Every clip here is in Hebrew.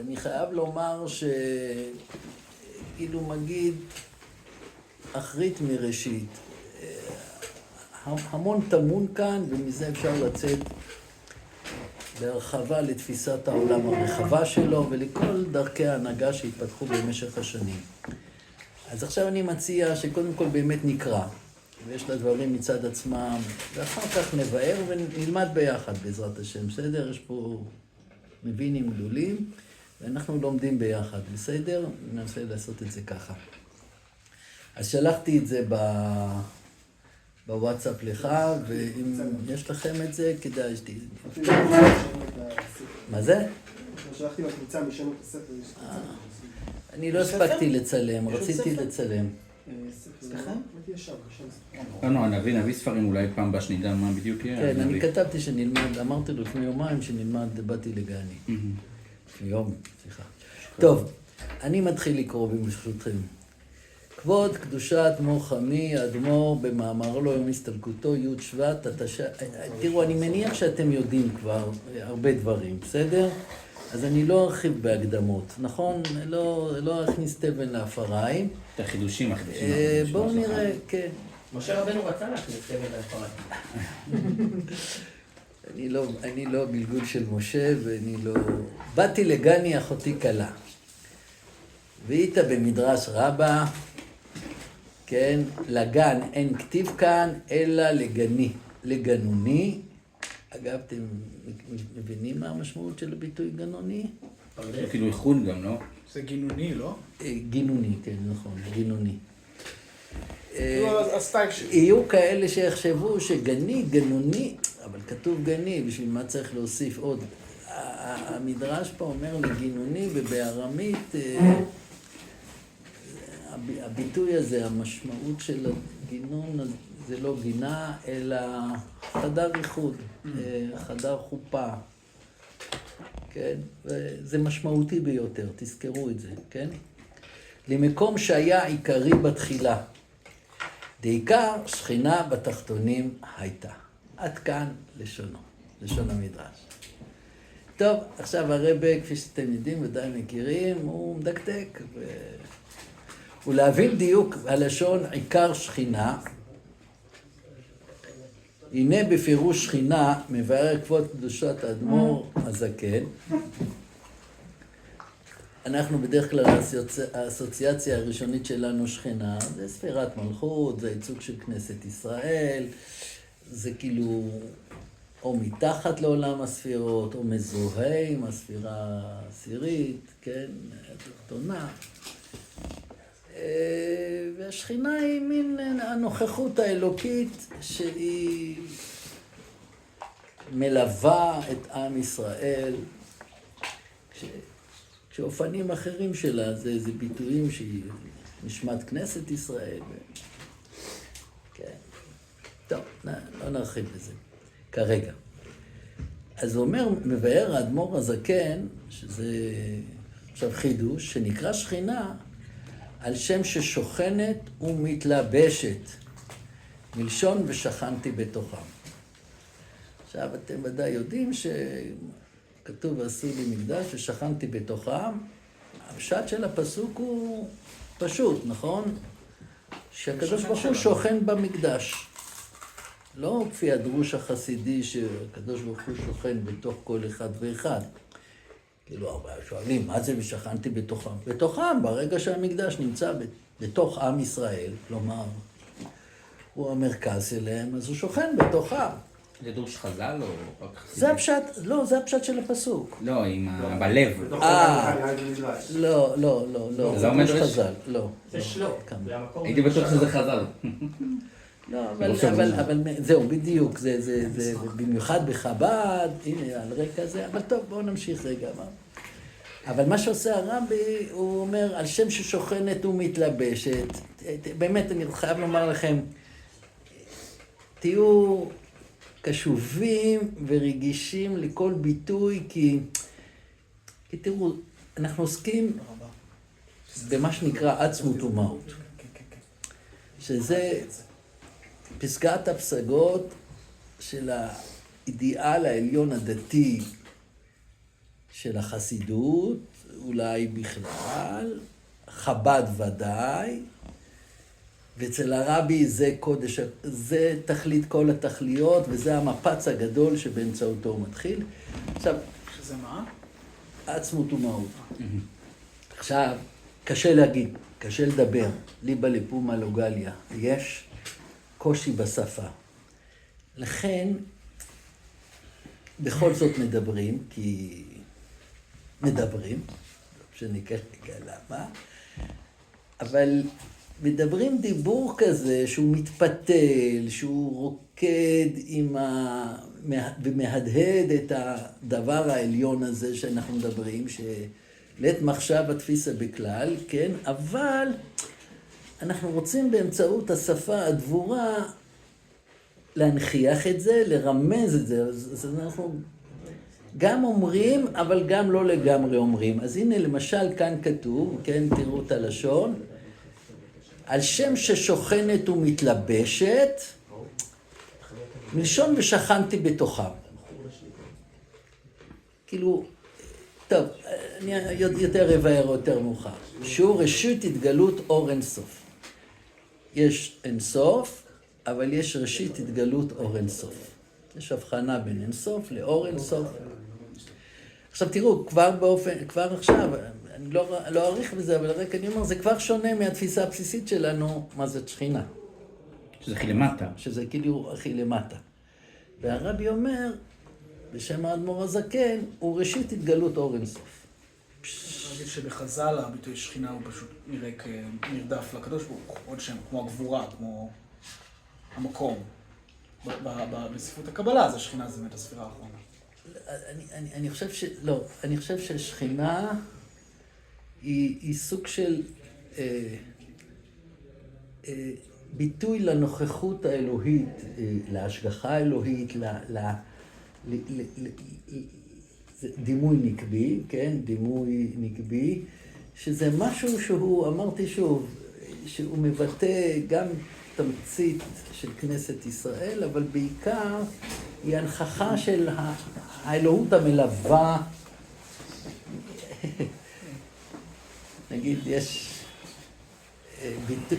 אני חייב לומר כאילו מגיד אחרית מראשית. המון טמון כאן, ומזה אפשר לצאת בהרחבה לתפיסת העולם הרחבה שלו ולכל דרכי ההנהגה שהתפתחו במשך השנים. אז עכשיו אני מציע שקודם כל באמת נקרא, ויש לה דברים מצד עצמם, ואחר כך נבאר ונלמד ביחד בעזרת השם, בסדר? יש פה מבינים גדולים, ואנחנו לומדים ביחד, בסדר? ננסה לעשות את זה ככה. אז שלחתי את זה בוואטסאפ לך, ואם יש לכם את זה, כדאי שתהיה. מה זה? שלחתי בקבוצה משנות הספר. אני לא הספקתי לצלם, רציתי לצלם. סליחה? לא, נביא ספרים אולי פעם בשנייה, מה בדיוק יהיה? כן, אני כתבתי שנלמד, אמרתי לו לפני יומיים שנלמד, באתי לגני. לפני יום, סליחה. טוב, אני מתחיל לקרוא ברשותכם. כבוד קדושת מור חמי, האדמו"ר במאמר לו יום הסתלקותו, י' שבט, תראו, אני מניח שאתם יודעים כבר הרבה דברים, בסדר? אז אני לא ארחיב בהקדמות, נכון? לא אכניס תבן לאפריים. את החידושים. בואו נראה, כן. משה רבנו רצה להכניס תבן לאפריים. אני לא גלגול של משה, ואני לא... באתי לגני אחותי קלה. והיית במדרש רבה, כן, לגן אין כתיב כאן, אלא לגנוני. אגב, אתם מבינים מה המשמעות של הביטוי גנוני? זה כאילו איחוד גם, לא? זה גינוני, לא? גינוני, כן, נכון, גינוני. הסטייל שלי. יהיו כאלה שיחשבו גנוני, אבל כתוב גני, בשביל מה צריך להוסיף עוד? המדרש פה אומר לגינוני, ובארמית, הביטוי הזה, המשמעות של הגינון, זה לא גינה, אלא חדר איחוד, חדר חופה, כן? וזה משמעותי ביותר, תזכרו את זה, כן? למקום שהיה עיקרי בתחילה, דעיקר שכינה בתחתונים הייתה. עד כאן לשונו, לשון המדרש. טוב, עכשיו הרבה, כפי שאתם יודעים, ודאי מכירים, הוא מדקדק, ולהבין דיוק הלשון עיקר שכינה, הנה בפירוש שכינה מבאר כבוד קדושת האדמו"ר הזקן. אנחנו בדרך כלל האסוציאציה הראשונית שלנו שכינה, זה ספירת מלכות, זה ייצוג של כנסת ישראל, זה כאילו או מתחת לעולם הספירות, או מזוהה עם הספירה העשירית, כן, התחתונה. והשכינה היא מין הנוכחות האלוקית שהיא מלווה את עם ישראל, כשאופנים אחרים שלה זה ביטויים שהיא נשמת כנסת ישראל. כן. טוב, לא נרחיב בזה כרגע. אז הוא אומר, מבאר האדמו"ר הזקן, שזה עכשיו חידוש, שנקרא שכינה, על שם ששוכנת ומתלבשת, מלשון ושכנתי בתוכם. עכשיו אתם ודאי יודעים שכתוב ועשו לי מקדש ושכנתי בתוכם, הפשט של הפסוק הוא פשוט, נכון? שהקדוש ברוך הוא שוכן במקדש. לא כפי הדרוש החסידי שהקדוש ברוך הוא שוכן בתוך כל אחד ואחד. כאילו, שואלים, מה זה ושכנתי בתוכם? בתוכם, ברגע שהמקדש נמצא בתוך עם ישראל, כלומר, הוא המרכז שלהם, אז הוא שוכן בתוכם. זה דרוש חז"ל או רק חסידי? זה הפשט, לא, זה הפשט של הפסוק. לא, בלב. לא, זה דרוש חז"ל, לא. זה שלו. הייתי בטוח שזה חז"ל. לא, אבל זהו, בדיוק, זה במיוחד בחב"ד, הנה, על רקע זה, אבל טוב, בואו נמשיך רגע. אבל מה שעושה הרבי, הוא אומר, על שם ששוכנת ומתלבשת, באמת, אני חייב לומר לכם, תהיו קשובים ורגישים לכל ביטוי, כי תראו, אנחנו עוסקים במה שנקרא עצמות ומהות, שזה פסגת הפסגות של האידיאל העליון הדתי של החסידות, אולי בכלל, חב"ד ודאי, ואצל הרבי זה קודש, זה תכלית כל התכליות, וזה המפץ הגדול שבאמצעותו הוא מתחיל. עכשיו, שזה מה? עצמות ומהות. עכשיו, קשה להגיד, קשה לדבר, ליבה לפומה לוגליה, יש קושי בשפה. לכן, בכל זאת מדברים, כי מדברים, שניקח למה, אבל מדברים דיבור כזה שהוא מתפתל, שהוא רוקד ומהדהד את הדבר העליון הזה שאנחנו מדברים, שלית מחשב התפיסה בכלל, כן? אבל אנחנו רוצים באמצעות השפה הדבורה להנכיח את זה, לרמז את זה, אז אנחנו גם אומרים, אבל גם לא לגמרי אומרים. אז הנה למשל כאן כתוב, כן, תראו את הלשון, על שם ששוכנת ומתלבשת, מלשון ושכנתי בתוכם. כאילו, טוב, אני יותר אבאר יותר מאוחר. שהוא ראשית התגלות אור אינסוף. יש אינסוף, אבל יש ראשית התגלות אור אינסוף. יש הבחנה בין אינסוף לאור אינסוף. עכשיו תראו, כבר עכשיו, אני לא אעריך בזה, אבל רק אני אומר, זה כבר שונה מהתפיסה הבסיסית שלנו, מה זה שכינה. שזה הכי למטה. שזה כאילו הכי למטה. והרבי אומר, בשם האדמו"ר הזקן, הוא ראשית התגלות אור אינסוף. נגיד שבחז"ל הביטוי שכינה הוא פשוט נראה כנרדף לקדוש ברוך הוא, עוד שם, כמו הגבורה, כמו המקום. בספרות הקבלה, אז השכינה זה באמת הספירה האחרונה. אני חושב ששכינה היא סוג של ביטוי לנוכחות האלוהית, להשגחה האלוהית, דימוי נקבי, כן? דימוי נקבי, שזה משהו שהוא, אמרתי שוב, שהוא מבטא גם תמצית של כנסת ישראל, אבל בעיקר היא הנכחה של האלוהות המלווה. נגיד, יש ביטוי,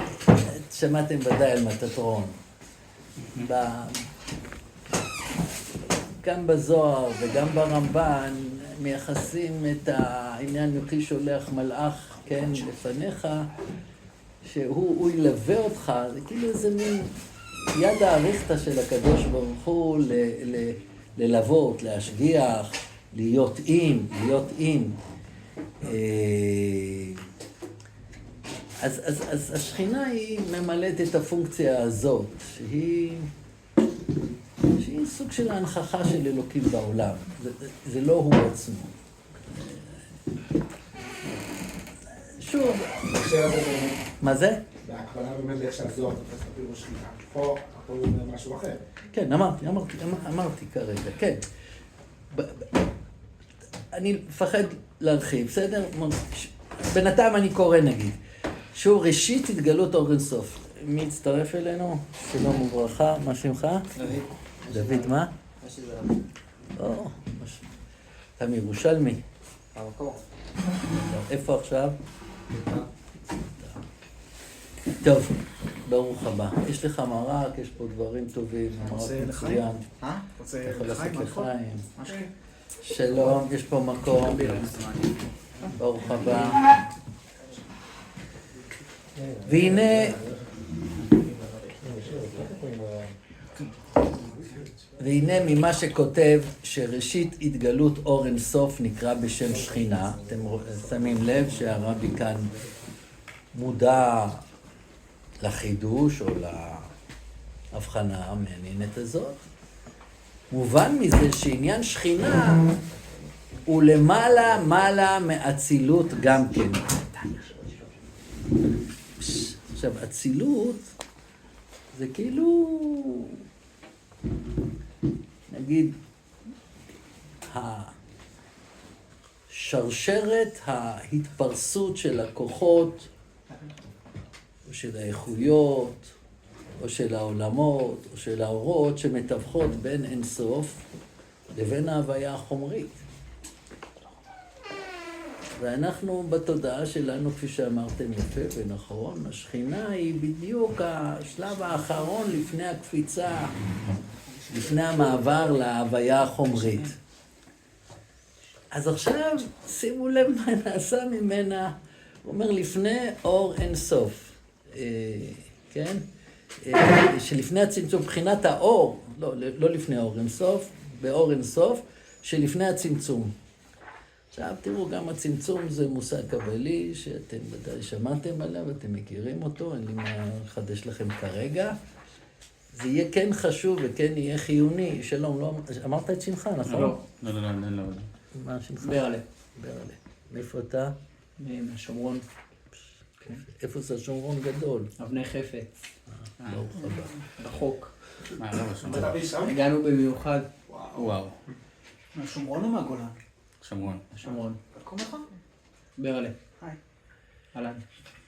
שמעתם ודאי על מטטרון. גם בזוהר וגם ברמב"ן מייחסים את העניין יוכי שולח מלאך, כן, לפניך, שהוא ילווה אותך, זה כאילו איזה מין יד האריכתא של הקדוש ברוך הוא ללוות, להשגיח, להיות עם. אז השכינה היא ממלאת את הפונקציה הזאת, שהיא סוג של ההנכחה של אלוקים בעולם. זה לא הוא עצמו. שוב. מה זה? בהקבלה באמת איך שהזוהר תופס בפירוש שכינה. פה הוא אומר משהו אחר. כן, אמרתי כרגע, כן. אני מפחד להרחיב, בסדר? בינתיים אני קורא נגיד. שהוא ראשית התגלות אור אינסוף. מי יצטרף אלינו? שלום וברכה, מה שמך? דוד מה? אתה מירושלמי. המקור. איפה עכשיו? טוב, ברוך הבא. יש לך מרק, יש פה דברים טובים, מרק מצוין. אתה יכול לעשות לחיים. שלום, יש פה מקום. ברוך הבא. והנה ממה שכותב שראשית התגלות אור אינסוף נקרא בשם שכינה. אתם שמים לב שהרבי כאן מודע לחידוש או להבחנה המעניינת הזאת. מובן מזה שעניין שכינה הוא למעלה מאצילות גם כן. עכשיו, אצילות זה כאילו, נגיד, השרשרת ההתפרסות של הכוחות, או של האיכויות, או של העולמות, או של האורות שמתווכות בין אינסוף לבין ההוויה החומרית. ואנחנו בתודעה שלנו, כפי שאמרתם יפה ונכון, השכינה היא בדיוק השלב האחרון לפני הקפיצה, לפני המעבר להוויה החומרית. אז עכשיו שימו לב מה נעשה ממנה, הוא אומר לפני אור אין סוף, כן? שלפני הצמצום, מבחינת האור, לא לפני אור אין סוף, באור אין סוף, שלפני הצמצום. עכשיו תראו, גם הצמצום זה מושג קבלי שאתם ודאי שמעתם עליו, אתם מכירים אותו, אין לי מה לחדש לכם כרגע. זה יהיה כן חשוב וכן יהיה חיוני. שלום, לא אמרת את שמך, נכון? לא. מה שמך? ברלה. ברלה. מאיפה אתה? מהשומרון. איפה זה השומרון גדול? אבני חפץ. ברוך הבא. רחוק. מה, לא משהו. אתה בישראל? הגענו במיוחד. וואו. מהשומרון או מהגולן? שומרון. השומרון. איך קוראים לך? ברלה. היי. אהלן.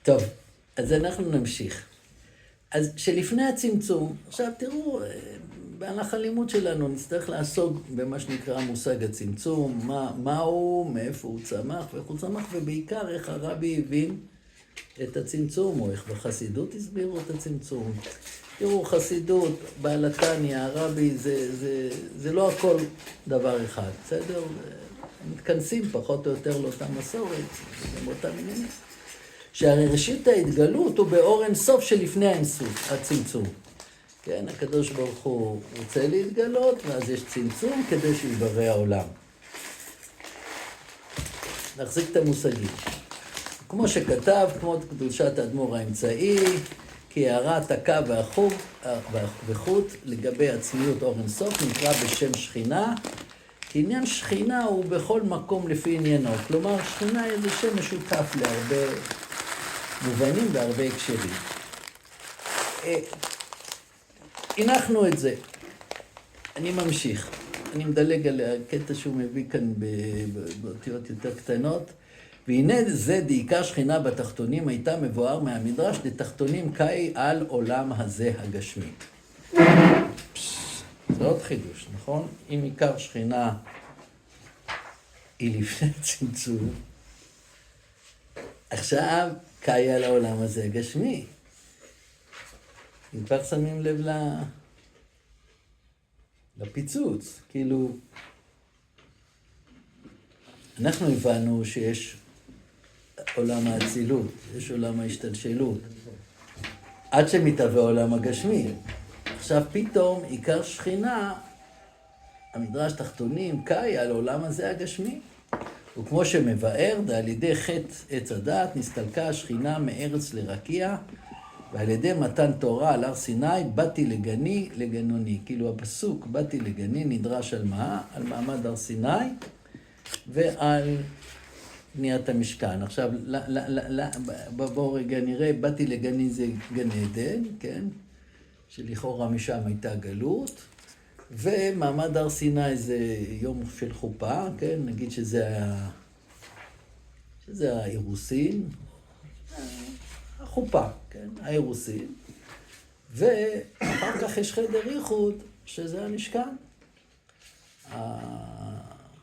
טוב, אז אנחנו נמשיך. אז שלפני הצמצום, עכשיו תראו, בהלך הלימוד שלנו נצטרך לעסוק במה שנקרא מושג הצמצום, מה הוא, מאיפה הוא צמח ואיך הוא צמח, ובעיקר איך הרבי הבין את הצמצום, או איך בחסידות הסבירו את הצמצום. תראו, חסידות, בעל התניא, הרבי, זה לא הכל דבר אחד, בסדר? מתכנסים פחות או יותר לאותה מסורת, באותם עניינים. שהרי ראשית ההתגלות הוא באור אינסוף שלפני האינסוף, הצמצום. כן, הקדוש ברוך הוא רוצה להתגלות, ואז יש צמצום כדי שיברא העולם. נחזיק את המושגים. כמו שכתב, כמו קדושת האדמו"ר האמצעי, כי הערת הקו וחוט לגבי עצמיות אור אינסוף נקרא בשם שכינה, כי עניין שכינה הוא בכל מקום לפי עניינו. כלומר, שכינה זה שם משותף להרבה מובנים והרבה הקשרים. הנחנו את זה. אני ממשיך. אני מדלג על הקטע שהוא מביא כאן באותיות יותר קטנות. והנה זה דעיקר שכינה בתחתונים הייתה מבואר מהמדרש לתחתונים קאי על עולם הזה הגשמי. זה עוד חידוש, נכון? אם עיקר שכינה היא לפני צמצום, עכשיו קאי על העולם הזה הגשמי. אם כבר שמים לב לפיצוץ, כאילו, אנחנו הבנו שיש עולם האצילות, יש עולם ההשתלשלות, עד שמתהווה עולם הגשמי. עכשיו פתאום עיקר שכינה, המדרש תחתונים, קאי על העולם הזה הגשמי. וכמו שמבאר, על ידי חטא עץ הדעת נסתלקה השכינה מארץ לרקיע, ועל ידי מתן תורה על הר סיני, באתי לגני לגנוני. כאילו הפסוק, באתי לגני, נדרש על מה? על מעמד הר סיני, ועל בניית המשכן. עכשיו, בואו רגע נראה, באתי לגני זה גן עדן, כן? שלכאורה משם הייתה גלות, ומעמד הר סיני זה יום של חופה, כן? נגיד שזה האירוסין, החופה, כן? האירוסין, ואחר כך יש חדר ייחוד, שזה המשכן.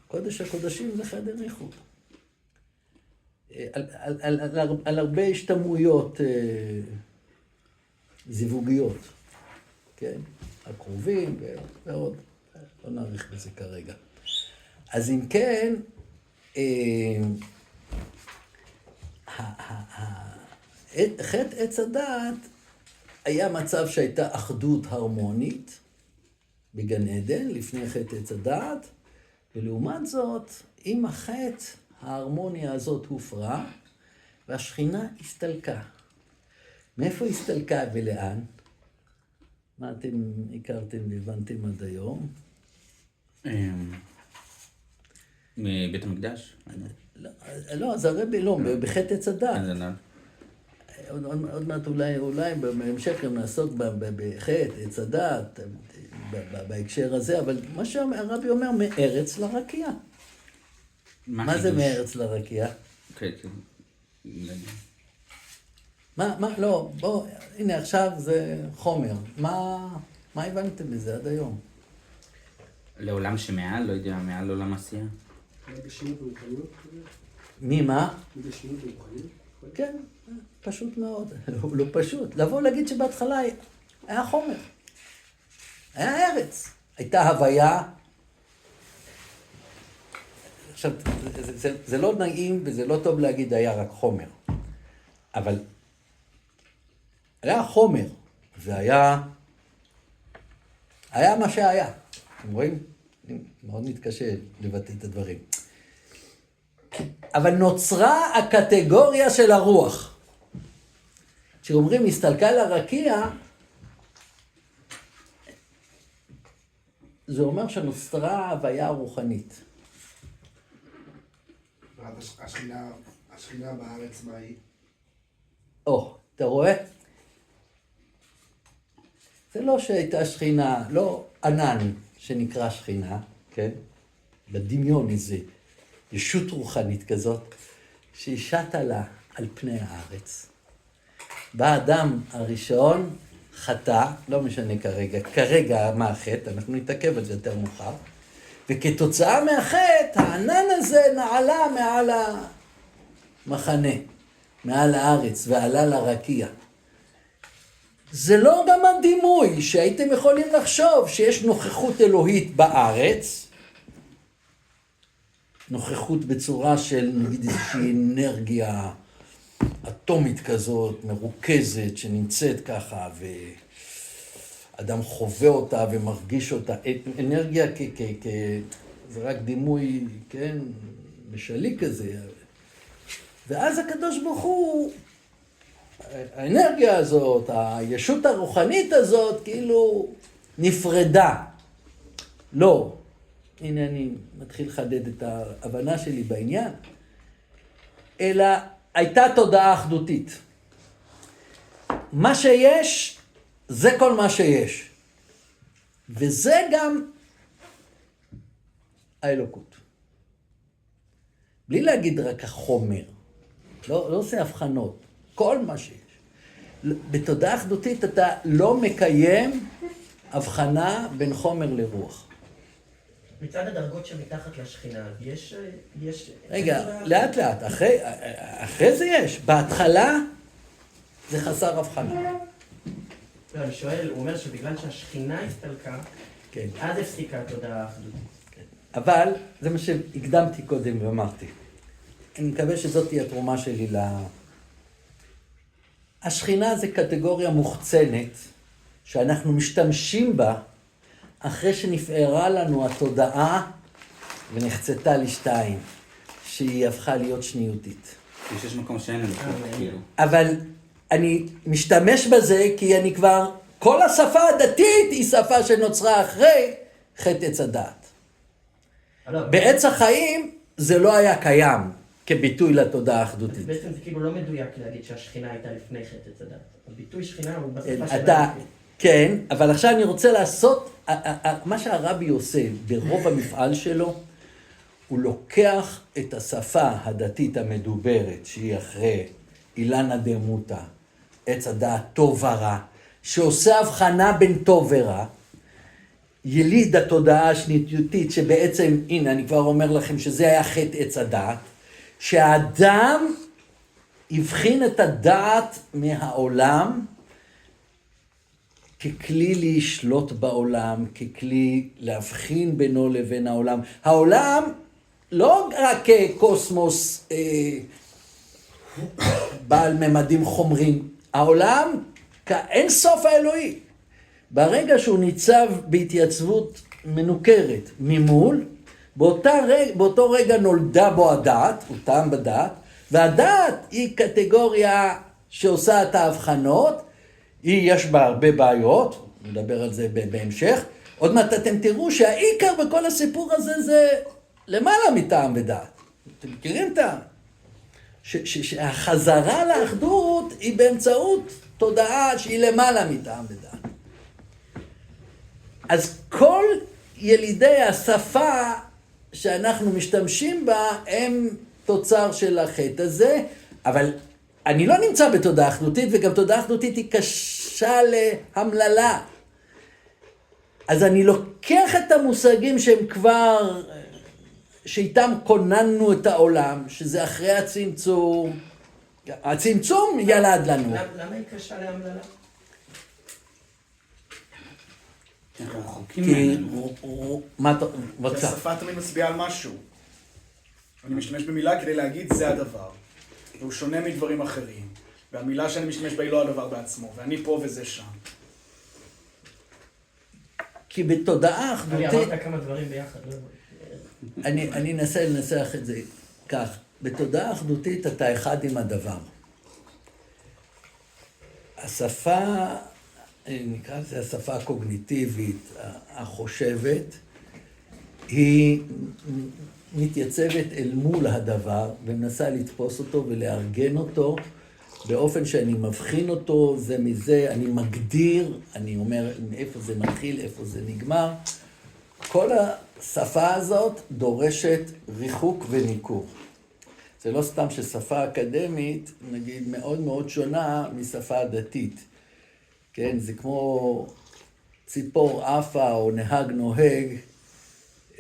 קודש הקודשים זה חדר ייחוד. על הרבה השתמעויות זיווגיות, כן? הקרובים ועוד, לא נאריך בזה כרגע. אז אם כן, חטא עץ הדעת היה מצב שהייתה אחדות הרמונית בגן עדן, לפני חטא עץ הדעת, ולעומת זאת, עם החטא, ההרמוניה הזאת הופרה, והשכינה הסתלקה. מאיפה הסתלקה ולאן? מה אתם הכרתם והבנתם עד היום? מבית המקדש? לא, אז הרבי לא, בחטא עץ הדעת. עוד מעט אולי בהמשך גם נעסוק בחטא עץ הדעת, בהקשר הזה, אבל מה שהרבי אומר, מארץ לרקיע. מה זה מארץ לרקיע? כן. לא, בואו, הנה עכשיו זה חומר. מה הבנתם בזה עד היום? לעולם שמעל, לא יודע, מעל עולם עשייה. מה? בגשמיות רוחנית? כן, פשוט מאוד. לא פשוט. לבוא להגיד שבהתחלה היה חומר. היה ארץ. הייתה הוויה. עכשיו, זה לא נעים וזה לא טוב להגיד היה רק חומר. אבל היה חומר, והיה מה שהיה. אתם רואים? אני מאוד מתקשה לבטא את הדברים. אבל נוצרה הקטגוריה של הרוח. כשאומרים הסתלקה לרקיע, זה אומר שנוצרה הוויה רוחנית. השכינה בארץ מה היא? אתה רואה? זה לא שהייתה שכינה, לא ענן שנקרא שכינה, כן? בדמיון איזה ישות רוחנית כזאת, שהיא שטה לה על פני הארץ. בא האדם הראשון, חטא, לא משנה כרגע מה החטא, אנחנו נתעכב על זה יותר מאוחר, וכתוצאה מהחטא, הענן הזה נעלה מעל המחנה, מעל הארץ, ועלה לרקיע. זה לא גם הדימוי שהייתם יכולים לחשוב שיש נוכחות אלוהית בארץ, נוכחות בצורה של נגיד איזושהי אנרגיה אטומית כזאת, מרוכזת, שנמצאת ככה, ואדם חווה אותה ומרגיש אותה. אנרגיה זה רק דימוי, כן, משלי כזה. ואז הקדוש ברוך הוא, האנרגיה הזאת, הישות הרוחנית הזאת, כאילו נפרדה. לא. הנה אני מתחיל לחדד את ההבנה שלי בעניין. אלא הייתה תודעה אחדותית. מה שיש, זה כל מה שיש. וזה גם האלוקות. בלי להגיד רק החומר. לא עושה הבחנות. כל מה שיש. בתודעה אחדותית אתה לא מקיים הבחנה בין חומר לרוח. מצד הדרגות שמתחת לשכינה, יש... רגע, לאט לאט, אחרי זה יש. בהתחלה זה חסר הבחנה. לא, אני שואל, הוא אומר שבגלל שהשכינה הסתלקה, כן. אז הפסיקה התודעה האחדותית. אבל זה מה שהקדמתי קודם ואמרתי. אני מקווה שזאת תהיה התרומה שלי השכינה זה קטגוריה מוחצנת, שאנחנו משתמשים בה אחרי שנפערה לנו התודעה ונחצתה לשתיים, שהיא הפכה להיות שניותית. יש מקום שאין לנו, כאילו. אבל אני משתמש בזה כי אני כבר, כל השפה הדתית היא שפה שנוצרה אחרי חטא עץ הדעת. בעץ החיים זה לא היה קיים כביטוי לתודעה האחדותית. בעצם זה כאילו לא מדויק להגיד שהשכינה הייתה לפני חטא עץ הדעת. הביטוי שכינה הוא בשפה שלנו. כן, אבל עכשיו אני רוצה לעשות, מה שהרבי עושה ברוב המפעל שלו, הוא לוקח את השפה הדתית המדוברת, שהיא אחרי אילנה דמותה, עץ הדעת טוב ורע, שעושה הבחנה בין טוב ורע, יליד התודעה השניותית, שבעצם, הנה אני כבר אומר לכם שזה היה חטא עץ הדעת, שהאדם הבחין את הדעת מהעולם, ככלי לשלוט בעולם, ככלי להבחין בינו לבין העולם. העולם לא רק קוסמוס בעל ממדים חומרים, העולם כאין סוף האלוהי. ברגע שהוא ניצב בהתייצבות מנוכרת ממול, באותו רגע נולדה בו הדעת, הוא טעם בדעת, והדעת היא קטגוריה שעושה את ההבחנות, יש בה הרבה בעיות, נדבר על זה בהמשך, עוד מעט אתם תראו שהעיקר בכל הסיפור הזה זה למעלה מטעם ודעת. אתם מכירים טעם? שהחזרה לאחדות היא באמצעות תודעה שהיא למעלה מטעם ודעת. אז כל ילידי השפה שאנחנו משתמשים בה הם תוצר של החטא הזה, אבל אני לא נמצא בתודעה אחדותית, וגם תודעה אחדותית היא קשה להמללה. אז אני לוקח את המושגים שהם כבר שאיתם כוננו את העולם, שזה אחרי הצמצום. הצמצום ילד לנו. למה היא קשה להמללה? אנחנו רחוקים כי... ממנו. מה אתה... כי בבקשה. השפה תמיד מצביעה על משהו. אני משתמש במילה כדי להגיד זה הדבר. והוא שונה מדברים אחרים. והמילה שאני משתמש בה היא לא הדבר בעצמו. ואני פה וזה שם. כי בתודעה אני אחדותית... אמרת כמה דברים ביחד, לא? אני אנסה לנסח את זה כך. בתודעה אחדותית אתה אחד עם הדבר. השפה, נקרא לזה השפה הקוגניטיבית, החושבת, היא מתייצבת אל מול הדבר ומנסה לתפוס אותו ולארגן אותו באופן שאני מבחין אותו זה מזה, אני מגדיר, אני אומר איפה זה מתחיל, איפה זה נגמר. כל השפה הזאת דורשת ריחוק וניכור. זה לא סתם ששפה אקדמית, נגיד, מאוד מאוד שונה משפה דתית. כן, זה כמו ציפור עפה או נהג נוהג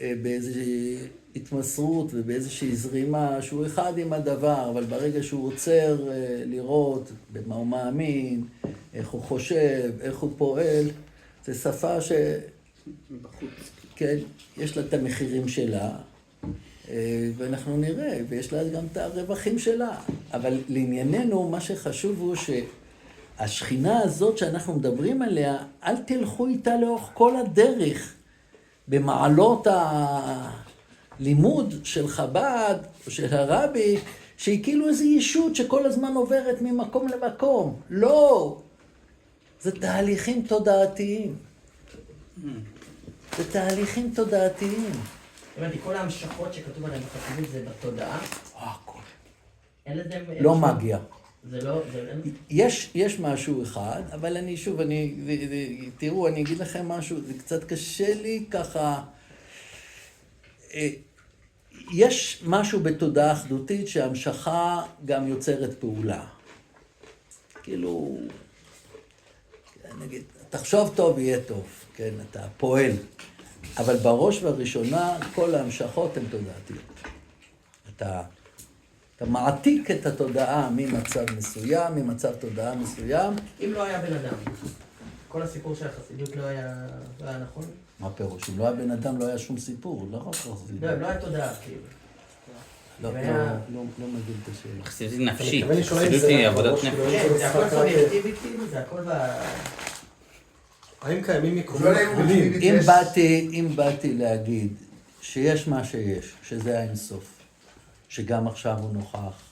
באיזושהי התמסרות ובאיזושהי זרימה שהוא אחד עם הדבר, אבל ברגע שהוא עוצר לראות במה הוא מאמין, איך הוא חושב, איך הוא פועל, זה שפה ש... מבחוץ. כן, יש לה את המחירים שלה, ואנחנו נראה, ויש לה גם את הרווחים שלה. אבל לענייננו, מה שחשוב הוא שהשכינה הזאת שאנחנו מדברים עליה, אל תלכו איתה לאורך כל הדרך. במעלות הלימוד של חב"ד, או של הרבי, שהיא כאילו איזו ישות שכל הזמן עוברת ממקום למקום. לא! זה תהליכים תודעתיים. זה תהליכים תודעתיים. הבנתי, כל ההמשכות שכתוב עליהן בחסידות זה בתודעה. הכל. אין לזה... לא מגיע. זה לא... יש משהו אחד, אבל אני שוב, תראו, אני אגיד לכם משהו, זה קצת קשה לי ככה. יש משהו בתודעה אחדותית שההמשכה גם יוצרת פעולה. כאילו, נגיד, תחשוב טוב, יהיה טוב, כן, אתה פועל. אבל בראש ובראשונה, כל ההמשכות הן תודעתיות. אתה מעתיק את התודעה ממצב מסוים, ממצב תודעה מסוים. אם לא היה בן אדם, כל הסיפור של החסידות לא היה נכון? מה פירוש? אם לא היה בן אדם, לא היה שום סיפור, לא רק חסידות. לא, אם לא היה תודעה, כאילו. לא מבין את השאלה. חסידות היא נפשית, אני שואל אם חסידות זה היא בראש, עבודת כאילו, נפש. כן, זה הכל סובייקטיבי, כאילו, זה הכל האם קיימים מיקומים לא יודע מקבילים? אם באתי להגיד שיש מה שיש, שזה האינסוף, שגם עכשיו הוא נוכח,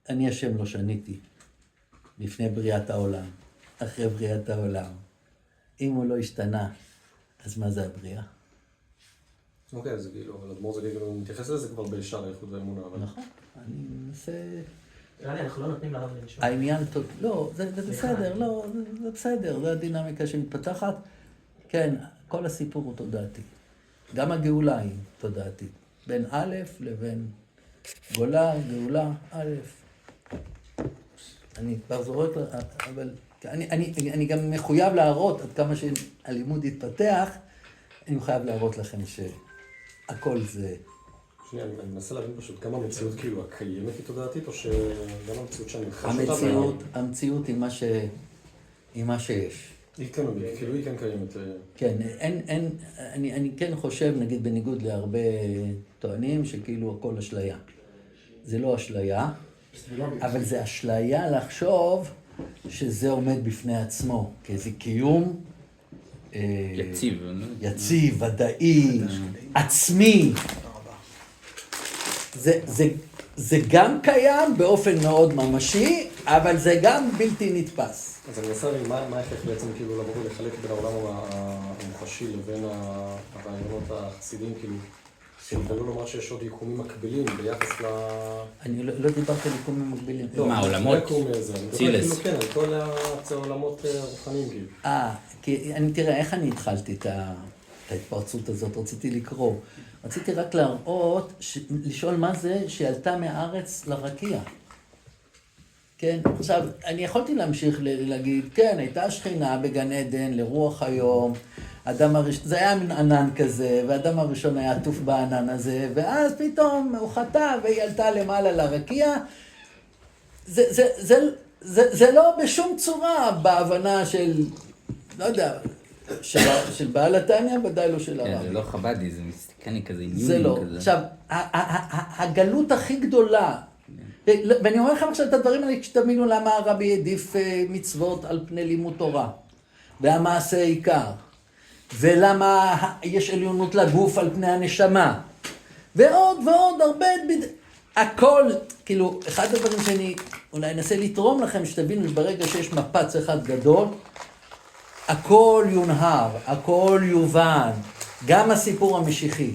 אני השם לא שניתי לפני בריאת העולם, אחרי בריאת העולם. אם הוא לא השתנה, אז מה זה הבריאה? אוקיי, אז כאילו, אבל אדמו"ר זה כאילו, מתייחס לזה כבר בשער האיחוד והאמונה, אבל... נכון, אני מנסה... נראה לי, אנחנו לא נותנים לרב לנשום. העניין, לא, זה בסדר, לא, זה בסדר, זה הדינמיקה שמתפתחת. כן, כל הסיפור הוא תודעתי. גם הגאולה היא תודעתית. בין א' לבין גולה, גאולה, א'. אני כבר זורק, אבל אני גם מחויב להראות עד כמה שהלימוד יתפתח, אני חייב להראות לכם שהכל זה... שנייה, אני מנסה להבין פשוט כמה המציאות כאילו הקיימת היא תודעתית, או שגם המציאות שאני חש אותה... המציאות היא מה שיש. היא כן, כאילו היא כן קיימת. כן, אני כן חושב, נגיד בניגוד להרבה טוענים, שכאילו הכל אשליה. זה לא אשליה, אבל זה אשליה לחשוב שזה עומד בפני עצמו, כאיזה קיום יציב, ודאי, עצמי. זה גם קיים באופן מאוד ממשי, אבל זה גם בלתי נתפס. אז אני מנסה להבין מה ההכרח בעצם כאילו לבוא ולחלק בין העולם המוחשי לבין הרעיונות החסידים, כאילו, ולא לומר שיש עוד יקומים מקבילים ביחס ל... אני לא דיברתי על יקומים מקבילים. מה, העולמות? צילס. כן, על כל העולמות רוחניים כאילו. כי אני תראה, איך אני התחלתי את ההתפרצות הזאת? רציתי לקרוא. רציתי רק להראות, לשאול מה זה שעלתה מהארץ לרקיע. כן, עכשיו, אני יכולתי להמשיך להגיד, כן, הייתה שכינה בגן עדן לרוח היום, זה היה מין ענן כזה, והאדם הראשון היה עטוף בענן הזה, ואז פתאום הוא חטא והיא עלתה למעלה לרקיע. זה לא בשום צורה בהבנה של, לא יודע, של בעל התניא, ודאי לא של הרב. זה לא חבדי, זה מיסטיקני כזה, עניוני זה לא. כזה. עכשיו, הגלות הכי גדולה, ואני אומר לכם עכשיו את הדברים האלה, כשתבינו למה הרבי העדיף מצוות על פני לימוד תורה, והמעשה עיקר, ולמה יש עליונות לגוף על פני הנשמה, ועוד ועוד הרבה, הכל, כאילו, אחד הדברים שאני אולי אנסה לתרום לכם, שתבינו שברגע שיש מפץ אחד גדול, הכל יונהר, הכל יובן, גם הסיפור המשיחי,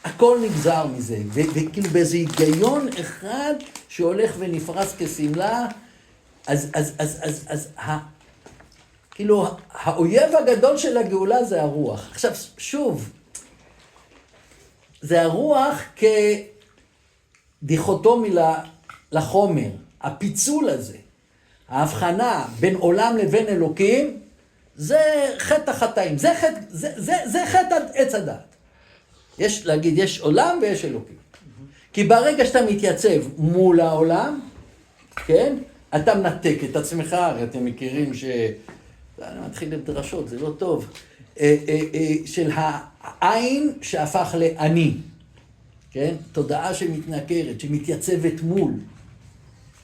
הכל נגזר מזה, וכאילו באיזה היגיון אחד שהולך ונפרס כסמלה, אז כאילו האויב הגדול של הגאולה זה הרוח. עכשיו שוב, זה הרוח כדיכוטומי לחומר, הפיצול הזה, ההבחנה בין עולם לבין אלוקים, זה חטא החטאים, זה חטא עץ הדעת. יש להגיד, יש עולם ויש אלוקים. כי ברגע שאתה מתייצב מול העולם, כן, אתה מנתק את עצמך, הרי אתם מכירים אני מתחיל לדרשות, זה לא טוב, של העין שהפך לאני, כן, תודעה שמתנכרת, שמתייצבת מול,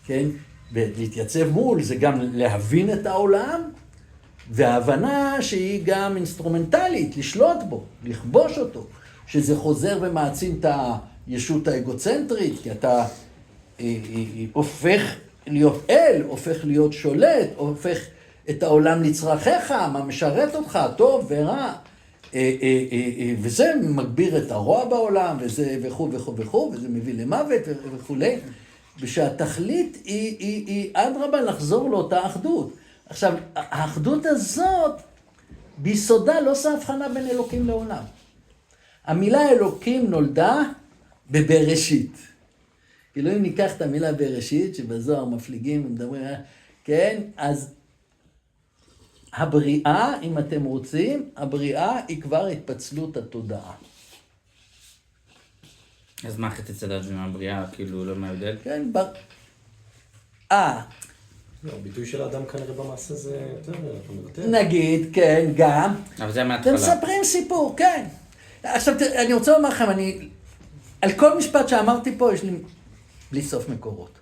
כן, ולהתייצב מול זה גם להבין את העולם, וההבנה שהיא גם אינסטרומנטלית, לשלוט בו, לכבוש אותו, שזה חוזר ומעצים את הישות האגוצנטרית, כי אתה הופך להיות אל, הופך להיות שולט, הופך את העולם לצרכיך, מה משרת אותך, טוב ורע, וזה מגביר את הרוע בעולם, וזה וכו' וכו' וכו', וזה מביא למוות וכו'. ושהתכלית היא אדרבה לחזור לאותה אחדות. עכשיו, האחדות הזאת, ביסודה לא עושה הבחנה בין אלוקים לעולם. המילה אלוקים נולדה בבראשית. כאילו אם ניקח את המילה בראשית, שבזוהר מפליגים ומדברים, כן, אז הבריאה, אם אתם רוצים, הבריאה היא כבר התפצלות התודעה. אז מה חטא צדד מהבריאה, כאילו, לא מההבדל? כן, הביטוי של האדם כנראה במעשה זה יותר, אתה מבטא. נגיד, כן, גם. אבל זה היה מההתחלה. אתם מספרים סיפור, כן. עכשיו, אני רוצה לומר לכם, על כל משפט שאמרתי פה, יש לי בלי סוף מקורות.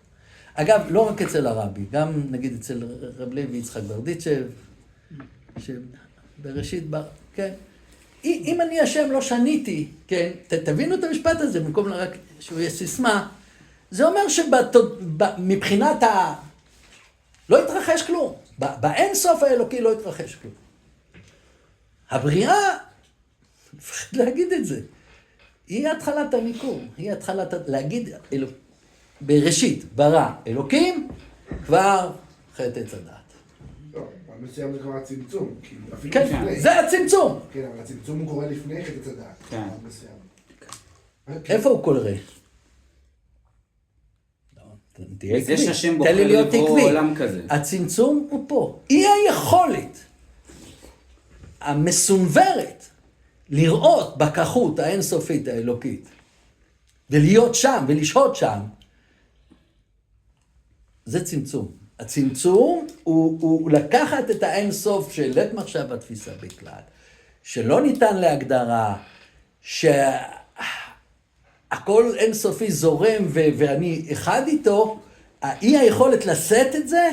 אגב, לא רק אצל הרבי, גם נגיד אצל רב לוי יצחק ברדיצ'ב, שבראשית, כן. אם אני השם לא שניתי, כן, תבינו את המשפט הזה, במקום רק שהוא יהיה סיסמה, זה אומר שמבחינת לא התרחש כלום. באין סוף האלוקי לא התרחש כלום. הבריאה, מפחד להגיד את זה, היא התחלת המיקום, היא התחלת, להגיד, בראשית, ברא, אלוקים, כבר חטא עץ הדעת. לא, במסוים זה כבר הצמצום. כן, זה הצמצום. כן, אבל הצמצום הוא קורה לפני חטא עץ הדעת. כן. איפה הוא קורה? זה שהשם בוחר לברוא עולם כזה. הצמצום הוא פה. היא היכולת המסונברת לראות בכחות האינסופית האלוקית ולהיות שם ולשהות שם, זה צמצום. הצמצום הוא לקחת את האינסוף של לית מחשב התפיסה בכלל, שלא ניתן להגדרה, הכל אינסופי זורם ואני אחד איתו, היא היכולת לשאת את זה,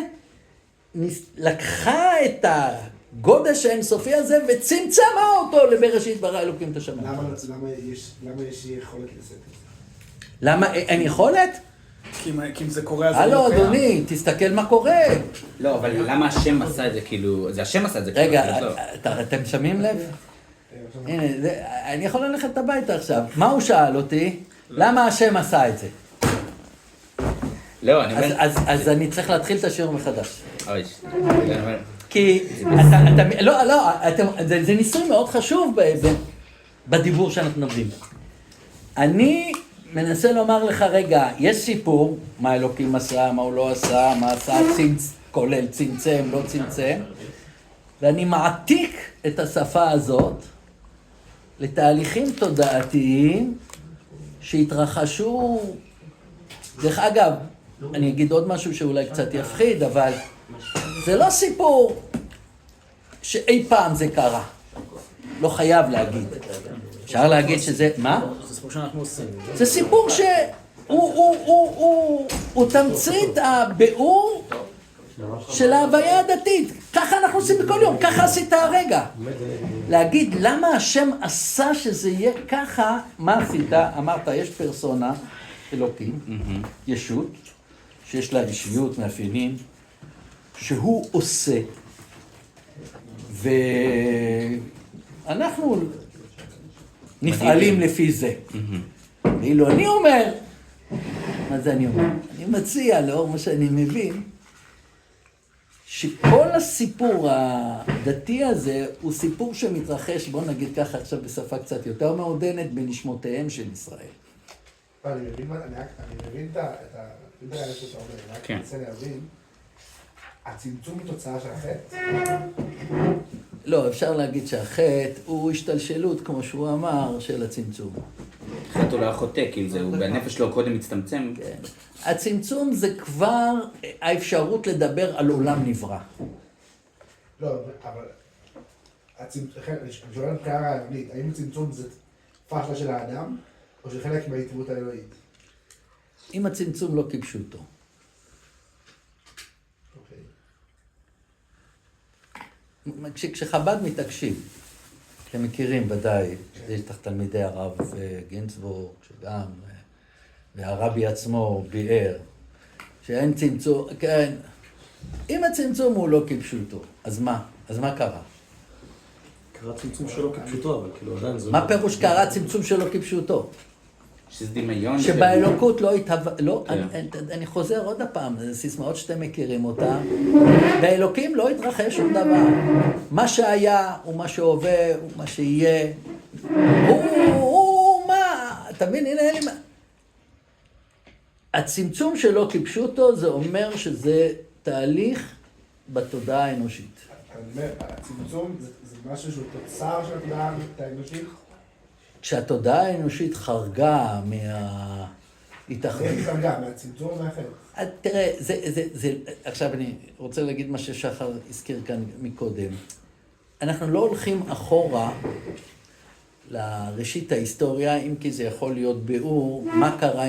לקחה את הגודש האינסופי הזה וצמצמה אותו לבראשית ברא אלוקים את השמיים. למה יש יכולת לשאת את זה? למה אין יכולת? כי אם זה קורה אז זה הלו לא קיים. אדוני, תסתכל מה קורה. לא, אבל למה השם עשה את זה כאילו, זה השם עשה את זה כאילו. רגע, לא. אתם שמים לב? הנה, אני יכול ללכת הביתה עכשיו. מה הוא שאל אותי? למה השם עשה את זה? לא, אני אומר... אז אני צריך להתחיל את השיעור מחדש. אוי, כי זה ניסוי מאוד חשוב בדיבור שאנחנו מדברים. אני מנסה לומר לך, רגע, יש סיפור, מה אלוקים עשה, מה הוא לא עשה, מה עשה, כולל צמצם, לא צמצם. ואני מעתיק את השפה הזאת לתהליכים תודעתיים שהתרחשו. דרך אגב, אני אגיד עוד משהו שאולי קצת יפחיד, אבל זה לא סיפור שאי פעם זה קרה. לא חייב להגיד. אפשר להגיד שזה, מה? זה סיפור שאנחנו עושים. זה סיפור שהוא תמצית הביאור של ההוויה הדתית. ככה אנחנו עושים בכל יום, ככה עשית הרגע. להגיד למה השם עשה שזה יהיה ככה, מה עשית? אמרת, יש פרסונה, אלוקים, ישות, שיש לה אישיות, מאפיינים, שהוא עושה. ואנחנו נפעלים לפי זה. ואילו אני אומר, מה זה אני אומר? אני מציע, לאור מה שאני מבין, שכל הסיפור הדתי הזה הוא סיפור שמתרחש, בוא נגיד ככה עכשיו בשפה קצת יותר מעודנת, בנשמותיהם של ישראל. אני מבין את הרעיון שאתה אומר, אני רק רוצה להבין, הצמצום היא תוצאה של החטא? לא, אפשר להגיד שהחטא הוא השתלשלות, כמו שהוא אמר, של הצמצום. חטא הוא לא החוטא, כאילו זה, והנפש שלו קודם מצטמצם. כן. הצמצום זה כבר האפשרות לדבר על עולם נברא. לא, אבל אני שואל מבחינה רעיונית, האם הצמצום זה פשלה של האדם, או שחלק מהיציבות האלוהית? אם הצמצום לא כפשוטו. כשחב"ד מתעקשים, אתם מכירים ודאי, יש לך תלמידי הרב גינצבורג, שגם, והרבי עצמו ביאר, שאין צמצום, כן, אם הצמצום הוא לא כפשוטו, אז מה? אז מה קרה? קרה צמצום שלו כפשוטו, אבל כאילו עדיין זה... מה פירוש קרה צמצום שלו כפשוטו? שזה דמיון. שבאלוקות לא התהווה, לא, אני חוזר עוד הפעם, זה סיסמאות שאתם מכירים אותם, באלוקים לא התרחש שום דבר. מה שהיה הוא מה שהווה, הוא מה שיהיה, הוא מה, אתה מבין, הנה אין לי מה. הצמצום שלו כפשוטו זה אומר שזה תהליך בתודעה האנושית. אני אומר, הצמצום זה משהו שהוא תוצר של התודעה האנושית? כשהתודעה האנושית חרגה מההתאחדות. איך היא חרגה? מהצמצום או מהחטא? תראה, עכשיו אני רוצה להגיד מה ששחר הזכיר כאן מקודם. אנחנו לא הולכים אחורה לראשית ההיסטוריה, אם כי זה יכול להיות ביאור מה קרה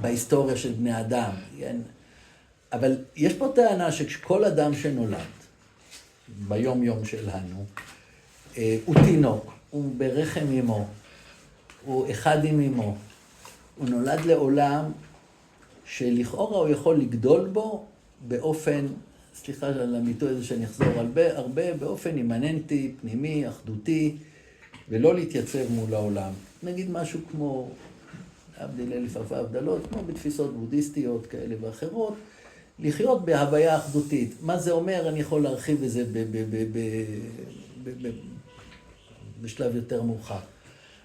בהיסטוריה של בני אדם. אבל יש פה טענה שכל אדם שנולד, ביום יום שלנו, הוא תינוק, הוא ברחם אמו, הוא אחד עם אמו. הוא נולד לעולם שלכאורה הוא יכול לגדול בו באופן, סליחה על המיתוי הזה שאני אחזור הרבה, באופן אימננטי, פנימי, אחדותי, ולא להתייצב מול העולם. נגיד משהו כמו, להבדיל אלף אלפי הבדלות, כמו בתפיסות בודהיסטיות כאלה ואחרות, לחיות בהוויה אחדותית. מה זה אומר? אני יכול להרחיב את זה בשלב יותר מאוחר.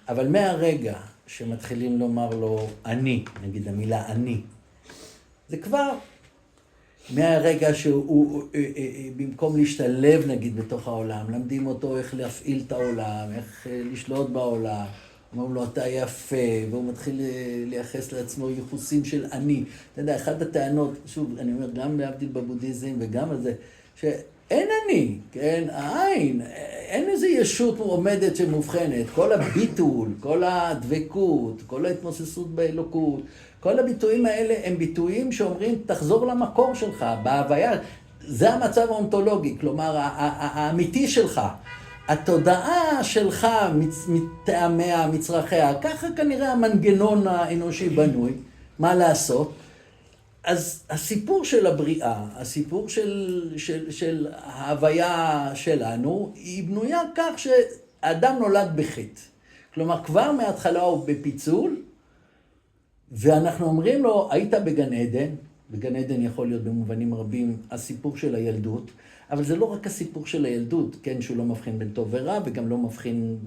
אבל מהרגע שמתחילים לומר לו אני, נגיד המילה אני, זה כבר מהרגע שהוא, במקום להשתלב נגיד בתוך העולם, למדים אותו איך להפעיל את העולם, איך לשלוט בעולם, אומרים לו אתה יפה, והוא מתחיל לייחס לעצמו ייחוסים של אני. אתה יודע, אחת הטענות, שוב, אני אומר, גם להבדיל בבודהיזם וגם על זה, שאין אני, כן, העין, אין איזו ישות עומדת שמובחנת, כל הביטול, כל הדבקות, כל ההתמוססות באלוקות, כל הביטויים האלה הם ביטויים שאומרים, תחזור למקור שלך, בהוויה, זה המצב האונתולוגי, כלומר, האמיתי שלך. התודעה שלך מטעמיה, מצרכיה, ככה כנראה המנגנון האנושי בנוי, מה לעשות? אז הסיפור של הבריאה, הסיפור של ההוויה שלנו, היא בנויה כך שהאדם נולד בחטא. כלומר, כבר מההתחלה הוא בפיצול, ואנחנו אומרים לו, היית בגן עדן, בגן עדן יכול להיות במובנים רבים הסיפור של הילדות, אבל זה לא רק הסיפור של הילדות, כן, שהוא לא מבחין בין טוב ורע, וגם לא מבחין,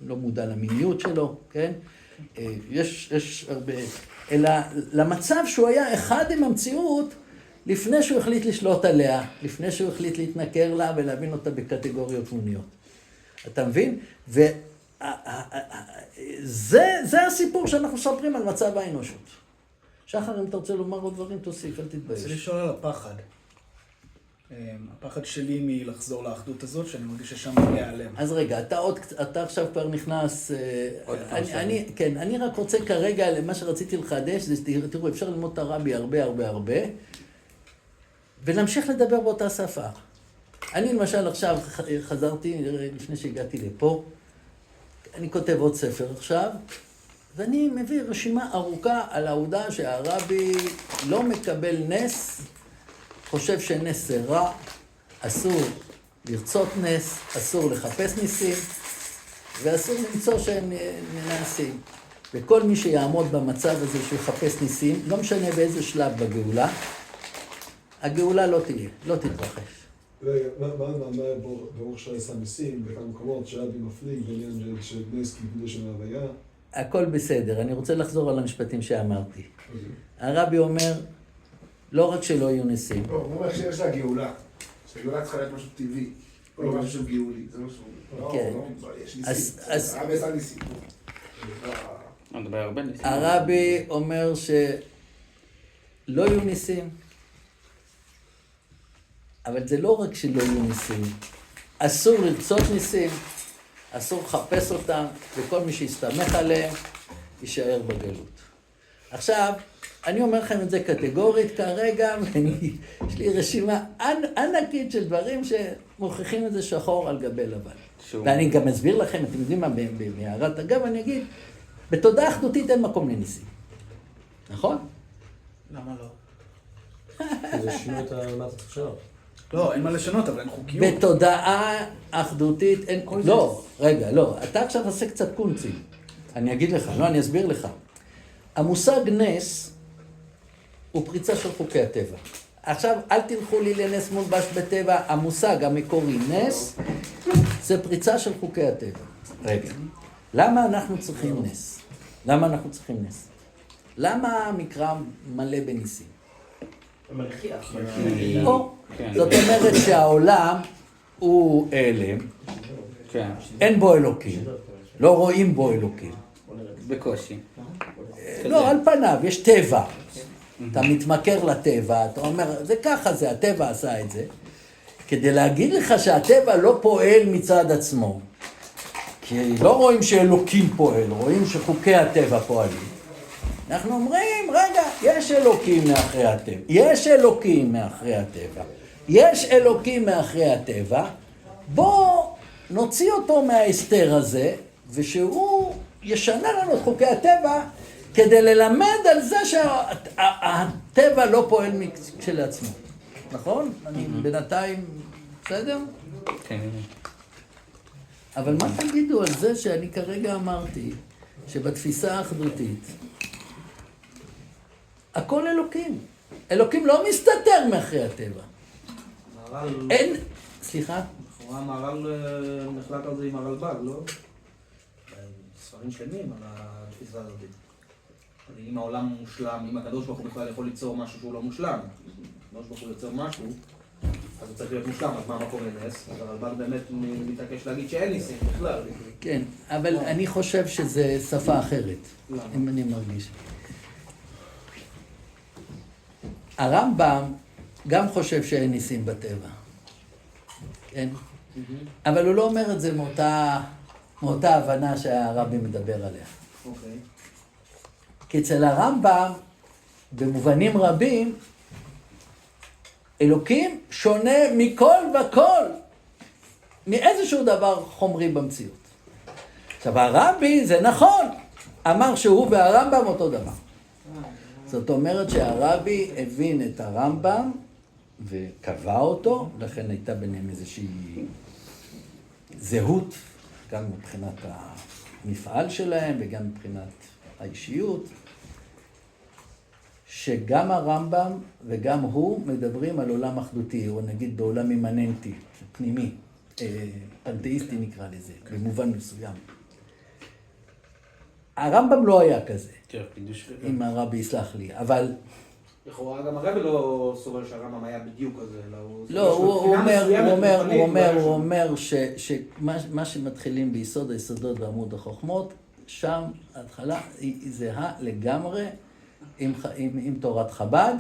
לא מודע למיניות שלו, כן? יש הרבה, אלא למצב שהוא היה אחד עם המציאות, לפני שהוא החליט לשלוט עליה, לפני שהוא החליט להתנכר לה ולהבין אותה בקטגוריות מוניות. אתה מבין? זה הסיפור שאנחנו מספרים על מצב האנושות. שחר, אם אתה רוצה לומר עוד דברים, תוסיף, אל אני תתבייש. רוצה לשאול על הפחד. הפחד שלי מלחזור לאחדות הזאת, שאני מרגיש ששם להיעלם. אז רגע, אתה עכשיו כבר נכנס... אני רק רוצה כרגע, למה שרציתי לחדש, זה, תראו, אפשר ללמוד את הרבי הרבה, ולהמשיך לדבר באותה שפה. אני למשל עכשיו חזרתי, לפני שהגעתי לפה, אני כותב עוד ספר עכשיו, ואני מביא רשימה ארוכה על העובדה שהרבי לא מקבל נס, חושב שנס זה רע, אסור לרצות נס, אסור לחפש ניסים, ואסור למצוא שהם נעשים. וכל מי שיעמוד במצב הזה שיחפש ניסים, לא משנה באיזה שלב בגאולה, הגאולה לא תהיה, לא תתרחש. מה ברוך שעשה ניסים, בכמה מקומות שרבי מפליג בעניין של נס כיבוד של ההוויה? הכל בסדר, אני רוצה לחזור על המשפטים שאמרתי. הרבי אומר, לא רק שלא יהיו ניסים. לא, הוא אומר שיש לה גאולה. שהגאולה צריכה להיות משהו טבעי. לא משהו של גאולי, זה משהו... כן. לא, יש ניסים. הרבי עשה ניסים. אני מדבר הרבה ניסים. הרבי אומר שלא יהיו ניסים, אבל זה לא רק שלא יהיו ניסים. אסור לרצות ניסים, אסור לחפש אותם, וכל מי שיסתמך עליהם יישאר בגלות. עכשיו, אני אומר לכם את זה קטגורית כרגע, יש לי רשימה ענקית של דברים שמוכיחים את זה שחור על גבי לבן. ואני גם אסביר לכם, אתם יודעים מה, במערת אגב, אני אגיד, בתודעה אחדותית אין מקום לניסים. נכון? למה לא? כי זה שינוי את מה אתה צריך לשנות. לא, אין מה לשנות, אבל אין חוקיות. בתודעה אחדותית אין... לא, רגע, לא. אתה עכשיו עושה קצת קונצים. אני אגיד לך, לא, אני אסביר לך. המושג נס הוא פריצה של חוקי הטבע. עכשיו, אל תלכו לי לנס מולבש בטבע. המושג המקורי נס זה פריצה של חוקי הטבע. רגע, למה אנחנו צריכים נס? למה אנחנו צריכים נס? למה המקרא מלא בניסים? מלכיח. זאת אומרת שהעולם הוא אלם, אין בו אלוקים, לא רואים בו אלוקים. בקושי. לא, על פניו, יש טבע. אתה מתמכר לטבע, אתה אומר, זה ככה זה, הטבע עשה את זה. כדי להגיד לך שהטבע לא פועל מצד עצמו, כי לא רואים שאלוקים פועל, רואים שחוקי הטבע פועלים. אנחנו אומרים, רגע, יש אלוקים מאחרי הטבע, יש אלוקים מאחרי הטבע, יש אלוקים מאחרי הטבע, בוא נוציא אותו מההסתר הזה, ושהוא ישנה לנו את חוקי הטבע, כדי ללמד על זה שהטבע לא פועל כשלעצמו. נכון? אני בינתיים, בסדר? כן. אבל מה תגידו על זה שאני כרגע אמרתי, שבתפיסה האחדותית, הכל אלוקים. אלוקים לא מסתתר מאחרי הטבע. אין... סליחה? לכאורה המהר"ל נחלק על זה עם הרלב"ג, לא? ספרים שלמים על התפיסה הזאת. אם העולם מושלם, אם הקדוש ברוך הוא בכלל יכול ליצור משהו שהוא לא מושלם, הקדוש ברוך הוא יוצר משהו, אז הוא צריך להיות מושלם, אז מה המקום לנס? אז הרלב"ג באמת מתעקש להגיד שאין ניסים בכלל. כן, אבל אני חושב שזה שפה אחרת, אם אני מרגיש. הרמב"ם גם חושב שאין ניסים בטבע, כן? אבל הוא לא אומר את זה מאותה הבנה שהרבי מדבר עליה. אוקיי. כי אצל הרמב"ם, במובנים רבים, אלוקים שונה מכל וכל, מאיזשהו דבר חומרי במציאות. עכשיו, הרבי, זה נכון, אמר שהוא והרמב"ם אותו דבר. זאת אומרת שהרבי הבין את הרמב"ם וקבע אותו, לכן הייתה ביניהם איזושהי זהות, גם מבחינת המפעל שלהם וגם מבחינת האישיות, שגם הרמב"ם וגם הוא מדברים על עולם אחדותי, או נגיד בעולם אימננטי, פנימי, פנתאיסטי נקרא לזה, במובן מסוים. הרמב"ם לא היה כזה, אם הרבי יסלח לי, אבל לכאורה גם הרב לא סובר שהרמב"ם היה בדיוק כזה, אלא הוא... לא, הוא אומר שמה שמתחילים ביסוד היסודות בעמוד החוכמות, שם ההתחלה היא זהה לגמרי עם תורת חב"ד,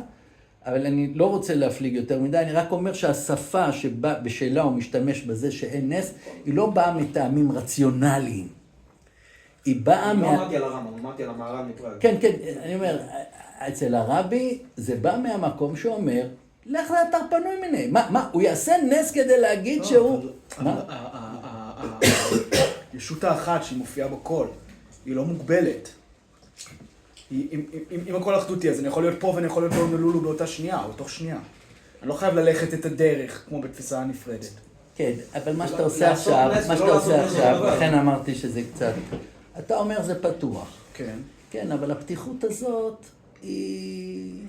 אבל אני לא רוצה להפליג יותר מדי, אני רק אומר שהשפה שבשלה הוא משתמש בזה שאין נס, היא לא באה מטעמים רציונליים. היא באה לא אמרתי על הרמב"ם, אמרתי על המהר"ל נקרא. כן, אני אומר, אצל הרבי זה בא מהמקום שאומר, לך לאתר פנוי מיני. מה, הוא יעשה נס כדי להגיד שהוא... הישות האחת שהיא מופיעה בכל, היא לא מוגבלת. אם הכל אחדותי, אז אני יכול להיות פה ואני יכול להיות בהונולולו באותה שנייה, או בתוך שנייה. אני לא חייב ללכת את הדרך, כמו בתפיסה הנפרדת. כן, אבל מה שאתה עושה עכשיו, לכן אמרתי שזה קצת... אתה אומר זה פתוח. כן. כן, אבל הפתיחות הזאת היא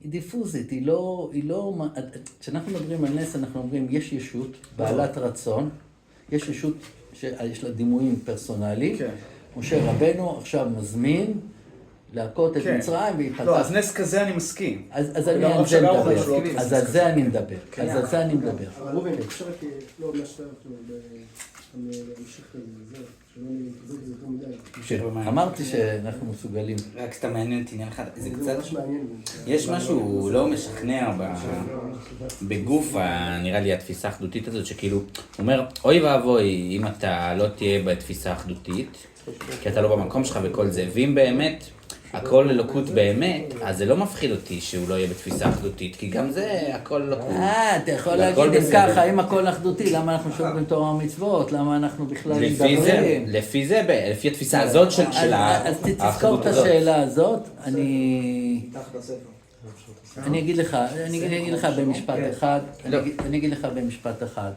דיפוזית, היא לא... כשאנחנו מדברים על נס, אנחנו אומרים, יש ישות בעלת רצון, יש ישות שיש לה דימויים פרסונליים, כן. משה רבנו עכשיו מזמין להכות את מצרים ויפתח. לא, אז נס כזה אני מסכים. אז אני על זה מדבר. אז על זה אני מדבר. אז על זה אני מדבר. אבל ראובן, אפשר רק לא להשתתף להמשיך לזה, שלא נתחזק בזה יותר מדי. אמרתי שאנחנו מסוגלים. רק סתם מעניין אותי עניין אחד, זה זה קצת... ממש מעניין. יש משהו לא משכנע בגוף, נראה לי, התפיסה האחדותית הזאת, שכאילו, הוא אומר, אוי ואבוי אם אתה לא תהיה בתפיסה האחדותית, כי אתה לא במקום שלך וכל זה, ואם באמת הכל אלוקות באמת, אז זה לא מפחיד אותי שהוא לא יהיה בתפיסה אחדותית, כי גם זה הכל אלוקות. אתה יכול להגיד אם ככה, אם הכל אחדותי, למה אנחנו שומרים תורה ומצוות, למה אנחנו בכלל מדברים? לפי זה, לפי התפיסה הזאת של אז תזכור את השאלה הזאת, אני אגיד לך במשפט אחד, אני אגיד לך במשפט אחד.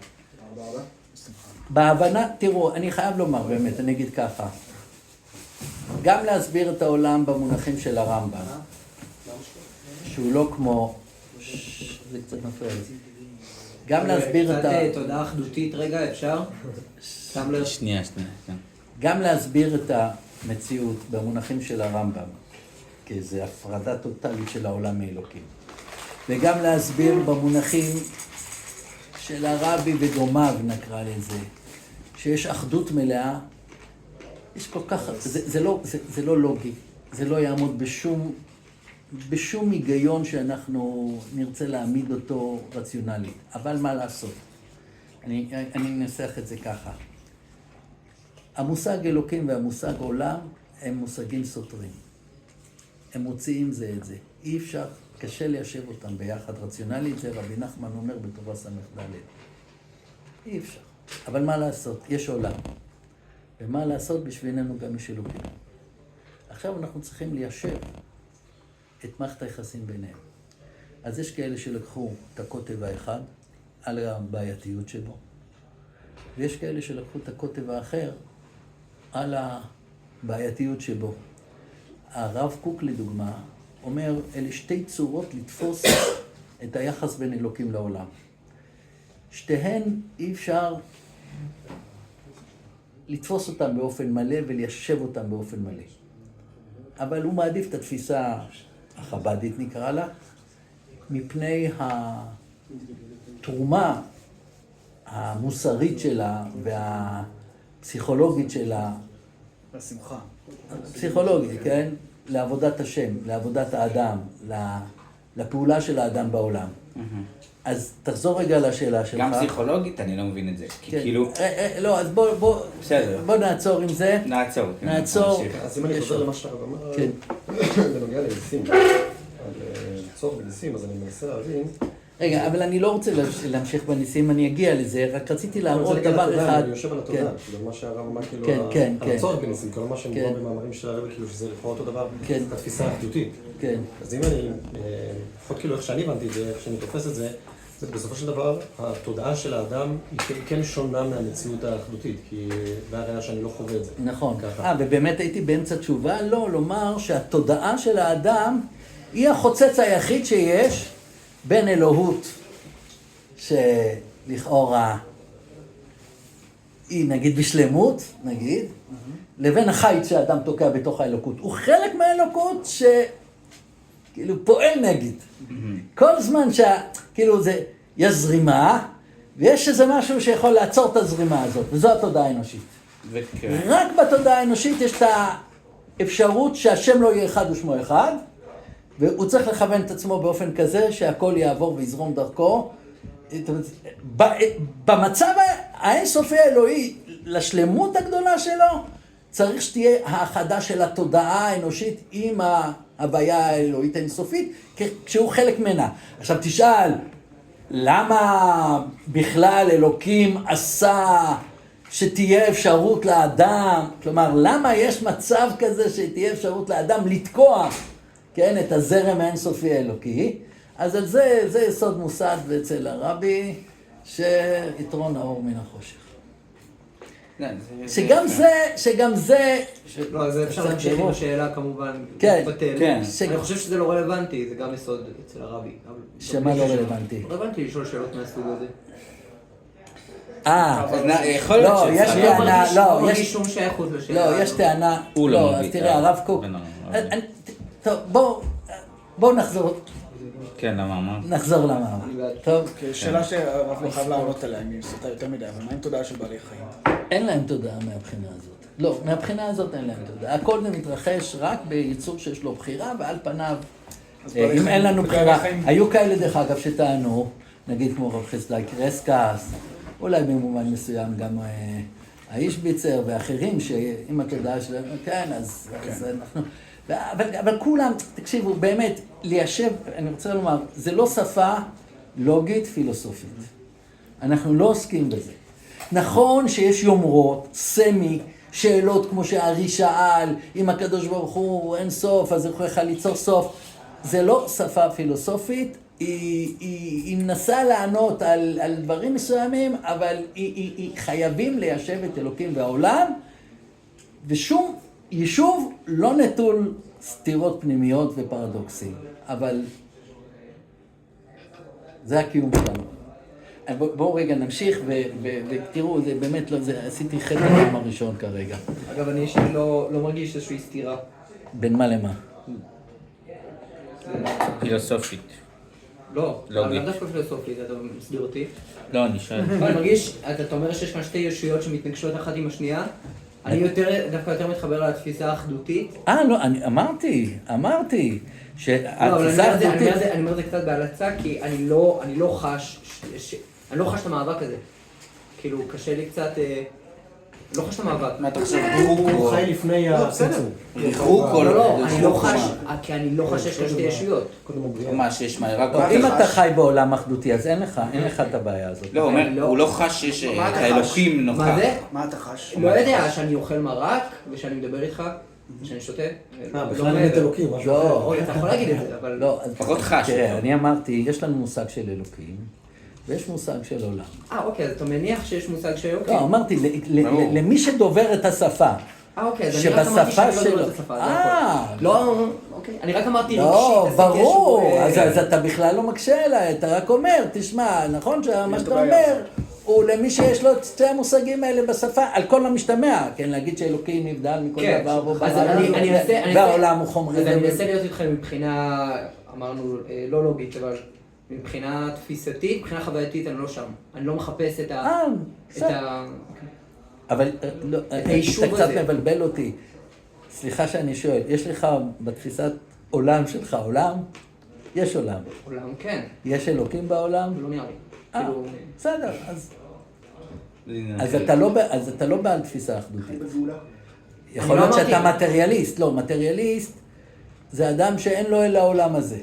בהבנה, תראו, אני חייב לומר באמת, אני אגיד ככה, גם להסביר את העולם במונחים של הרמב"ם, שהוא לא כמו... זה קצת מפריע לי. גם להסביר את ה... תודעה אחדותית, רגע, אפשר? שנייה. גם להסביר את המציאות במונחים של הרמב"ם, כאיזו הפרדה טוטלית של העולם מאלוקים. וגם להסביר במונחים של הרבי ודומיו, נקרא לזה, שיש אחדות מלאה, יש כל כך, זה לא לוגי, זה לא יעמוד בשום היגיון שאנחנו נרצה להעמיד אותו רציונלית. אבל מה לעשות? אני אנסח את זה ככה. המושג אלוקים והמושג עולם הם מושגים סותרים. הם מוציאים זה את זה. אי אפשר, קשה ליישב אותם ביחד רציונלית, זה רבי נחמן אומר בתורה ס"ד. אי אפשר. אבל מה לעשות? יש עולם. ומה לעשות בשבילנו גם יש אלוקים. עכשיו אנחנו צריכים ליישב את מערכת היחסים ביניהם. אז יש כאלה שלקחו את הקוטב האחד על הבעייתיות שבו, ויש כאלה שלקחו את הקוטב האחר על הבעייתיות שבו. הרב קוק לדוגמה אומר, אלה שתי צורות לתפוס את היחס בין אלוקים לעולם. שתיהן אי אפשר לתפוס אותם באופן מלא וליישב אותם באופן מלא. אבל הוא מעדיף את התפיסה החב"דית נקרא לה, מפני התרומה המוסרית שלה והפסיכולוגית שלה. והשמחה. פסיכולוגית, כן? לעבודת השם, לעבודת האדם, לפעולה של האדם בעולם. אז תחזור רגע לשאלה שלך. גם פסיכולוגית, אני לא מבין את זה. כי כאילו... לא, אז בוא נעצור עם זה. נעצור. אז אם אני חוזר למה שאתה אמר, כן. בנוגע לניסים, על צורך בניסים, אז אני מנסה להבין. רגע, אבל אני לא רוצה להמשיך בניסים, אני אגיע לזה, רק רציתי להראות דבר אחד. אני יושב על התודעה, כאילו מה שהרב אמר, כאילו, על הצורך בניסים, כל מה שמדובר במאמרים של הרב, כאילו שזה לכאורה אותו דבר, התפיסה האחדותית. אז אם אני, לפחות כאילו איך שאני הבנתי את זה, איך שאני תופס את זה, בסופו של דבר, התודעה של האדם היא כן שונה מהמציאות האחדותית, כי בהראיה שאני לא חווה את זה. נכון. ובאמת הייתי באמצע תשובה, לא, לומר שהתודעה של האדם היא החוצץ היחיד שיש בין אלוהות שלכאורה היא נגיד בשלמות, נגיד, לבין החיץ שהאדם תוקע בתוך האלוקות. הוא חלק מהאלוקות כאילו פועל נגד. כל זמן כאילו יש זרימה, ויש איזה משהו שיכול לעצור את הזרימה הזאת, וזו התודעה האנושית. רק בתודעה האנושית יש את האפשרות שהשם לא יהיה אחד ושמו אחד, והוא צריך לכוון את עצמו באופן כזה שהכל יעבור ויזרום דרכו. במצב האינסופי האלוהי, לשלמות הגדולה שלו, צריך שתהיה האחדה של התודעה האנושית עם ההוויה האלוהית האינסופית, כשהוא חלק ממנה. עכשיו תשאל, למה בכלל אלוקים עשה שתהיה אפשרות לאדם, כלומר, למה יש מצב כזה שתהיה אפשרות לאדם לתקוע, כן, את הזרם האינסופי האלוקי? אז על זה יסוד מוסד אצל הרבי, שיתרון האור מן החושך. שגם זה... לא, זה אפשר להמשיך עם השאלה כמובן, להתבטל. אני חושב שזה לא רלוונטי, זה גם יסוד אצל הרבי. שמה לא רלוונטי? רלוונטי לשאול שאלות מהסוג הזה. יכול להיות יש טענה, לא מרגיש שום שייכות לשאלה. לא, יש טענה, הוא לא מרגיש. אז תראה, הרב קוק, טוב, בואו נחזור. כן, למאמר. נחזור למאמר. טוב. שאלה שהרב לא חייב לענות עליה, אם היא סוטה יותר מדי, אבל מה עם תודעה של בעלי חיים? אין להם תודעה מהבחינה הזאת. לא, מהבחינה הזאת אין להם תודעה. הכל זה מתרחש רק ביצור שיש לו בחירה, ועל פניו, אם אין לנו בחירה, היו כאלה דרך אגב שטענו, נגיד כמו רב חסדאי קרסקס, אולי במובן מסוים גם האישביצר ואחרים, שאם התודעה שלהם, כן, אז אנחנו... אבל כולם, תקשיבו, באמת, ליישב, אני רוצה לומר, זה לא שפה לוגית פילוסופית. אנחנו לא עוסקים בזה. נכון שיש יומרות, סמי, שאלות כמו שהארי שאל, אם הקדוש ברוך הוא אין סוף, אז הוא יכול ליצור סוף. זה לא שפה פילוסופית, היא מנסה לענות על דברים מסוימים, אבל היא חייבים ליישב את אלוקים והעולם, ושום יישוב לא נטול סתירות פנימיות ופרדוקסים, אבל זה הקיום שלנו. בואו רגע נמשיך ותראו, זה באמת לא, עשיתי חטא היום הראשון כרגע. אגב, אני לא מרגיש איזושהי סתירה. בין מה למה? פילוסופית. לא, אבל לא דווקא פילוסופית, אתה מסביר אותי. לא, אני שואל. אני מרגיש, אתה אומר שיש כאן שתי ישויות שמתנגשות אחת עם השנייה. אני דווקא יותר מתחבר לתפיסה האחדותית. לא, אני אמרתי שהתפיסה האחדותית... אני אומר את זה קצת בהלצה, כי אני לא חש את המאבק הזה. כאילו, קשה לי קצת... לא חש את המאבק. מה אתה חושב? הוא חי לפני הצמצום. לא, אני לא חש, כי אני לא חש שיש שתי ישויות. מה שיש מה, אם אתה חי בעולם אחדותי, אז אין לך את הבעיה הזאת. לא, הוא לא חש שיש את האלוקים נוכח. מה זה? מה אתה חש? לא יודע, שאני אוכל מרק, ושאני מדבר איתך, ושאני שותה. בכלל אין את אלוקים, משהו אחר. אתה יכול להגיד את זה, אבל... לא, לפחות חש. תראה, אני אמרתי, יש לנו מושג של אלוקים, ויש מושג של עולם. אוקיי, אז אתה מניח שיש מושג של אלוקים? לא, אמרתי, למי שדובר את השפה, אוקיי, אז אני רק אמרתי שאני לא דובר את השפה, זה הכל. לא, אוקיי, אני רק אמרתי רגשית, לא, ברור, אז אתה בכלל לא מקשה אליי, אתה רק אומר, תשמע, נכון שמה שאתה אומר, הוא למי שיש לו את שתי המושגים האלה בשפה, על כל המשתמע, כן, להגיד שאלוקים נבדל מכל דבר בו בעולם, והעולם הוא חומרי. אז אני מנסה להיות איתכם מבחינה, אמרנו, לא לוגית, אבל מבחינה תפיסתית, מבחינה חווייתית, אני לא שם. אני לא מחפש את ה... אבל אתה קצת מבלבל אותי. סליחה שאני שואל, יש לך בתפיסת עולם שלך עולם? יש עולם. עולם, כן. יש אלוקים בעולם? לא נראה לי. בסדר, אז אתה לא בעל תפיסה אחדותית. יכול להיות שאתה מטריאליסט. לא, מטריאליסט זה אדם שאין לו אלא העולם הזה.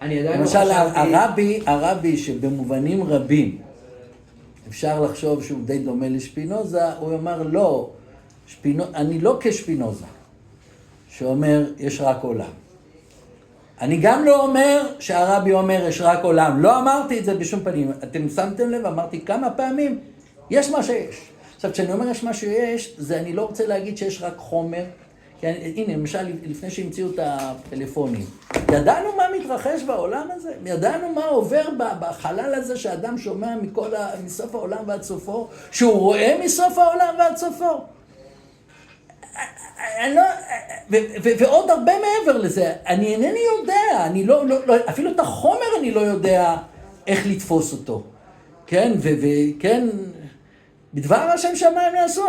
למשל, הרבי שבמובנים רבים אפשר לחשוב שהוא די דומה לשפינוזה, הוא אמר לא, אני לא כשפינוזה, שאומר יש רק עולם. אני גם לא אומר שהרבי אומר יש רק עולם, לא אמרתי את זה בשום פנים. אתם שמתם לב, אמרתי כמה פעמים, יש מה שיש. עכשיו, כשאני אומר יש מה שיש, זה אני לא רוצה להגיד שיש רק חומר, כי הנה, למשל, לפני שהמציאו את הטלפונים, ידענו מה מתרחש בעולם הזה? ידענו מה עובר בחלל הזה שאדם שומע מסוף העולם ועד סופו, שהוא רואה מסוף העולם ועד סופו? ועוד הרבה מעבר לזה, אני אינני יודע, אפילו את החומר אני לא יודע איך לתפוס אותו. כן, וכן, בדבר השם שמיים נעשו,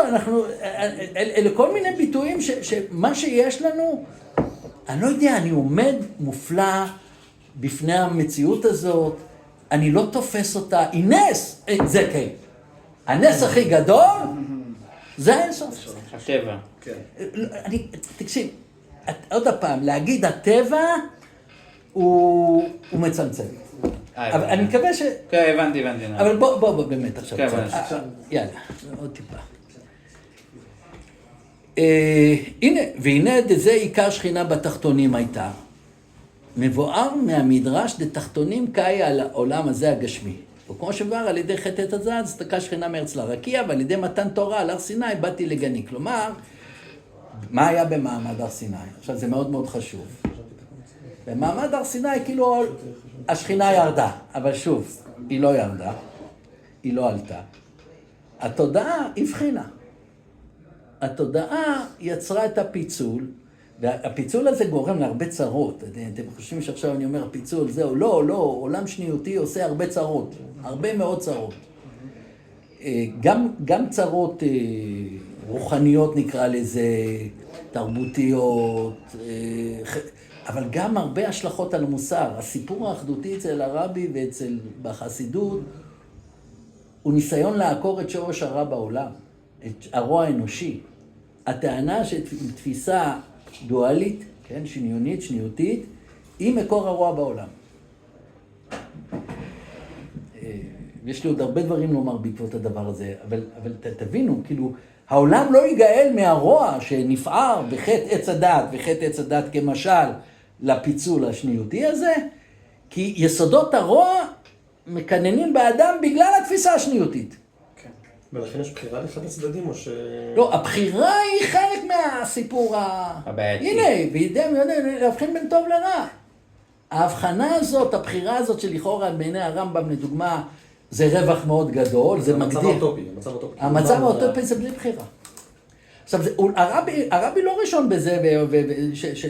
אלה כל מיני ביטויים שמה שיש לנו, אני לא יודע, אני עומד מופלא בפני המציאות הזאת, אני לא תופס אותה, היא נס, זה כן. הנס הכי גדול, זה האינסוף. הטבע. תקשיב, עוד הפעם, להגיד הטבע הוא מצמצם. אבל אני מקווה ש... כן, הבנתי. אבל בוא, באמת עכשיו. יאללה, עוד טיפה. הנה, והנה זה עיקר שכינה בתחתונים הייתה. מבואר מהמדרש דתחתונים קאי על העולם הזה הגשמי. וכמו שבואר על ידי חטא עץ הזית, הסתלקה שכינה מארץ לרקיע, ועל ידי מתן תורה על הר סיני באתי לגני. כלומר, מה היה במעמד הר סיני? עכשיו זה מאוד מאוד חשוב. במעמד הר סיני כאילו השכינה ירדה, אבל שוב, היא לא ירדה, היא לא עלתה. התודעה הבחינה. התודעה יצרה את הפיצול, והפיצול הזה גורם להרבה צרות. אתם חושבים שעכשיו אני אומר הפיצול, זהו, לא, עולם שניותי עושה הרבה צרות, הרבה מאוד צרות. גם צרות רוחניות נקרא לזה, תרבותיות, אבל גם הרבה השלכות על המוסר. הסיפור האחדותי אצל הרבי בחסידות הוא ניסיון לעקור את שורש הרע בעולם, את הרוע האנושי. הטענה שתפיסה דואלית, כן, שניונית, שניותית, היא מקור הרוע בעולם. יש לי עוד הרבה דברים לומר בעקבות הדבר הזה, אבל תבינו, כאילו, העולם לא ייגאל מהרוע שנפער בחטא עץ הדת, וחטא עץ הדת כמשל לפיצול השניותי הזה, כי יסודות הרוע מקננים באדם בגלל התפיסה השניותית. ולכן יש בחירה לאחד הצדדים או ש... לא, הבחירה היא חלק מהסיפור הבעייתי. הנה, וידעים להבחין בין טוב לרע. ההבחנה הזאת, הבחירה הזאת שלכאורה בעיני הרמב"ם לדוגמה, זה רווח מאוד גדול, זה מגדיר. המצב האוטופי זה בלי בחירה. עכשיו, הרבי לא ראשון בזה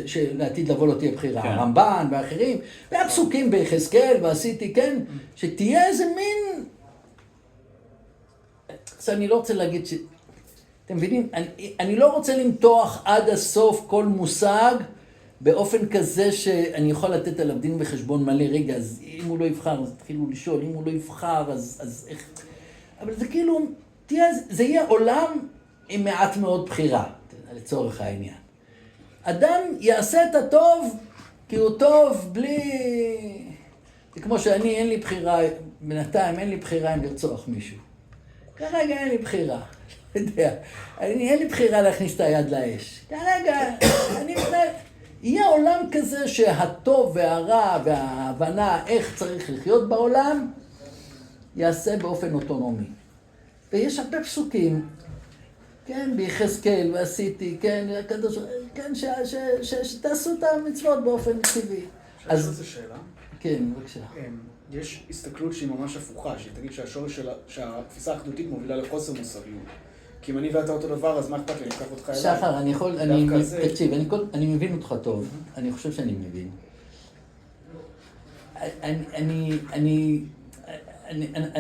שלעתיד לבוא לא תהיה בחירה. הרמב"ן ואחרים, והפסוקים ביחזקאל ועשיתי, כן, שתהיה איזה מין... עכשיו, אני לא רוצה להגיד ש... אתם מבינים? אני לא רוצה למתוח עד הסוף כל מושג באופן כזה שאני יכול לתת עליו דין וחשבון מלא. רגע, אז אם הוא לא יבחר, אז תתחילו לשאול, אם הוא לא יבחר, אז איך... אבל זה כאילו, זה יהיה עולם עם מעט מאוד בחירה, לצורך העניין. אדם יעשה את הטוב, כי הוא טוב בלי... זה כמו שאני, אין לי בחירה, בינתיים אין לי בחירה אם לרצוח מישהו. כרגע אין לי בחירה, לא יודע, אין לי בחירה להכניס את היד לאש. כרגע, אני מתנהל... יהיה עולם כזה שהטוב והרע וההבנה איך צריך לחיות בעולם, יעשה באופן אוטונומי. ויש הרבה פסוקים, כן, ביחזקאל ועשיתי, כן, כן, שתעשו את המצוות באופן טבעי. אז זו שאלה. כן, בבקשה. יש הסתכלות שהיא ממש הפוכה, שהיא תגיד שהתפיסה האחדותית מובילה לחוסר מוסריות. כי אם אני ואתה אותו דבר, אז מה אכפת לי? אני אקח אותך אליי. שחר, תקשיב, אני מבין אותך טוב, אני חושב שאני מבין.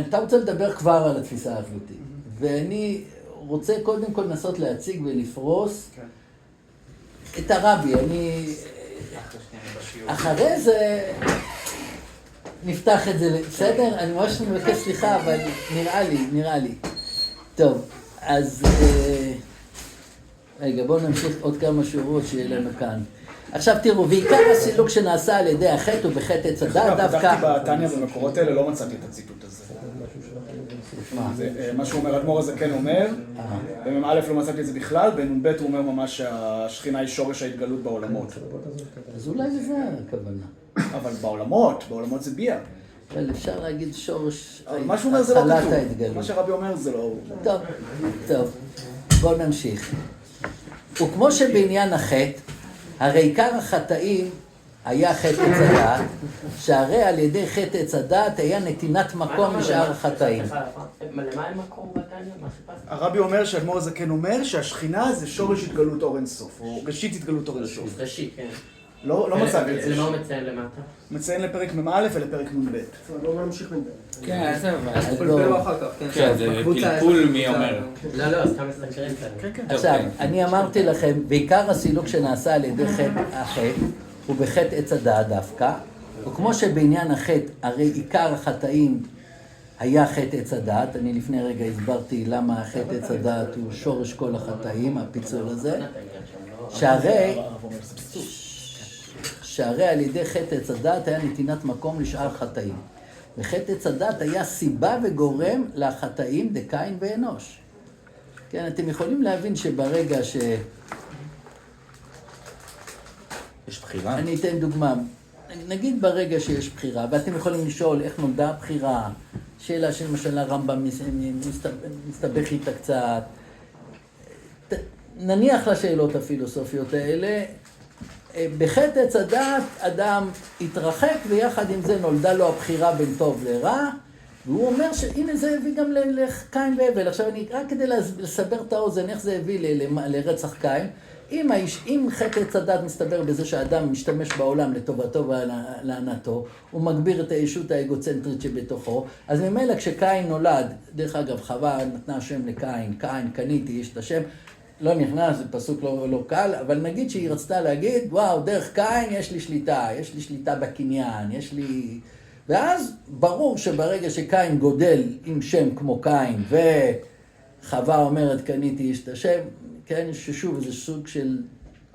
אתה רוצה לדבר כבר על התפיסה האחדותית, ואני רוצה קודם כל לנסות להציג ולפרוס את הרבי. אחרי זה נפתח את זה, בסדר? אני ממש מבקש סליחה, אבל נראה לי. טוב, אז רגע, בואו נמשיך עוד כמה שורות שיהיה לנו כאן. עכשיו תראו, ועיקר הסילוק שנעשה על ידי החטא ובחטא עץ הדת דווקא... בדקתי בתניא במקורות האלה, לא מצאתי את הציטוט הזה. מה שהוא אומר, אדמו"ר הזה כן אומר, במ"א לא מצאתי את זה בכלל, בנ"ב הוא אומר ממש שהשכינה היא שורש ההתגלות בעולמות. אז אולי לזה הכוונה. אבל בעולמות זה ביאה. אבל אפשר להגיד שורש מה שהוא אומר זה לא כתוב. ההתגלות. מה שרבי אומר זה לא... טוב, בואו נמשיך. וכמו שבעניין החטא, הרי עיקר החטאים היה חטא עץ הדעת, שהרי על ידי חטא עץ הדעת היה נתינת מקום לשאר החטאים. למה אין מקום בתניא? מה חיפשת? הרבי אומר, שהאדמו"ר הזקן אומר, שהשכינה זה שורש התגלות אור אינסוף, או ראשית התגלות אור אינסוף. ראשית, כן. לא מצאתי את זה. למה הוא מציין למטה? מציין לפרק מ"א ולפרק נ"ב. לא ממשיך בינתיים. כן, זה פלפלו אחר כך, כן, זה פלפול מי אומר. לא, סתם מסתכלים כאלה. כן. עכשיו, אני אמרתי לכם, בעיקר הסילוק שנעשה על ידי החטא, הוא בחטא עץ הדעת דווקא, וכמו שבעניין החטא, הרי עיקר החטאים היה חטא עץ הדעת, אני לפני רגע הסברתי למה חטא עץ הדעת הוא שורש כל החטאים, הפיצול הזה, שהרי על ידי חטא עץ הדעת היה נתינת מקום לשאר חטאים. וחטא עץ הדעת היה סיבה וגורם לחטאים דקין ואנוש. כן, אתם יכולים להבין שברגע יש בחירה. אני אתן דוגמה. נגיד ברגע שיש בחירה, ואתם יכולים לשאול איך נולדה הבחירה, שאלה שלמשל הרמב"ם מסתבך איתה קצת. נניח לשאלות הפילוסופיות האלה, בחטא עץ הדעת אדם התרחק ויחד עם זה נולדה לו הבחירה בין טוב לרע, והוא אומר שהנה זה הביא גם לקין והבל. עכשיו אני רק כדי לסבר את האוזן איך זה הביא לרצח קין. אם חטא עץ הדעת מסתבר בזה שהאדם משתמש בעולם לטובתו ולהנאתו, הוא מגביר את הישות האגוצנטרית שבתוכו, אז ממילא כשקין נולד, דרך אגב חווה נתנה השם לקין, קין, קניתי, יש את השם, לא נכנס, זה פסוק לא קל, אבל נגיד שהיא רצתה להגיד, וואו, דרך קין יש לי שליטה בקניין, יש לי... ואז ברור שברגע שקין גודל עם שם כמו קין, וחווה אומרת קניתי יש את השם, כן, ששוב זה סוג של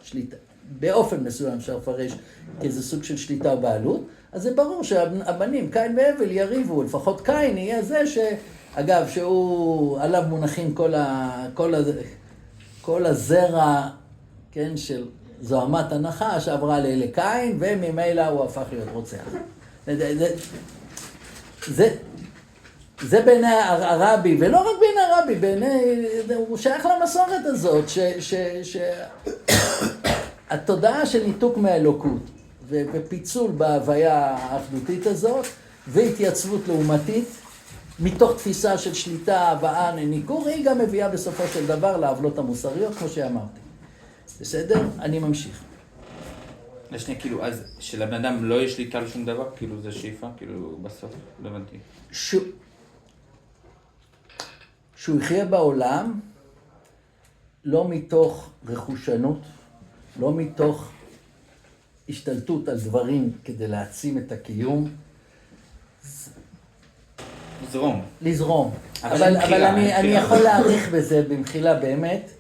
שליטה, באופן מסוים אפשר לפרש, כי זה סוג של שליטה בעלות, אז זה ברור שהבנים, קין והבל יריבו, לפחות קין יהיה זה אגב, שהוא עליו מונחים כל הזרע, כן, של זוהמת הנחש עברה לקין, וממילא הוא הפך להיות רוצח. זה בעיני הרבי, ולא רק בעיני הרבי, הוא שייך למסורת הזאת, שהתודעה של ניתוק מהאלוקות, ופיצול בהוויה האחדותית הזאת, והתייצבות לעומתית, מתוך תפיסה של שליטה, הבאה, ניכור, היא גם מביאה בסופו של דבר לעוולות המוסריות, כמו שאמרתי. בסדר? אני ממשיך. לשני, כאילו, אז שלבן אדם לא יש שליטה על שום דבר, כאילו זה שאיפה, כאילו בסוף, לא הבנתי. שהוא יחיה בעולם, לא מתוך רכושנות, לא מתוך השתלטות על דברים כדי להעצים את הקיום. לזרום. אבל אני יכול להעריך בזה במחילה באמת,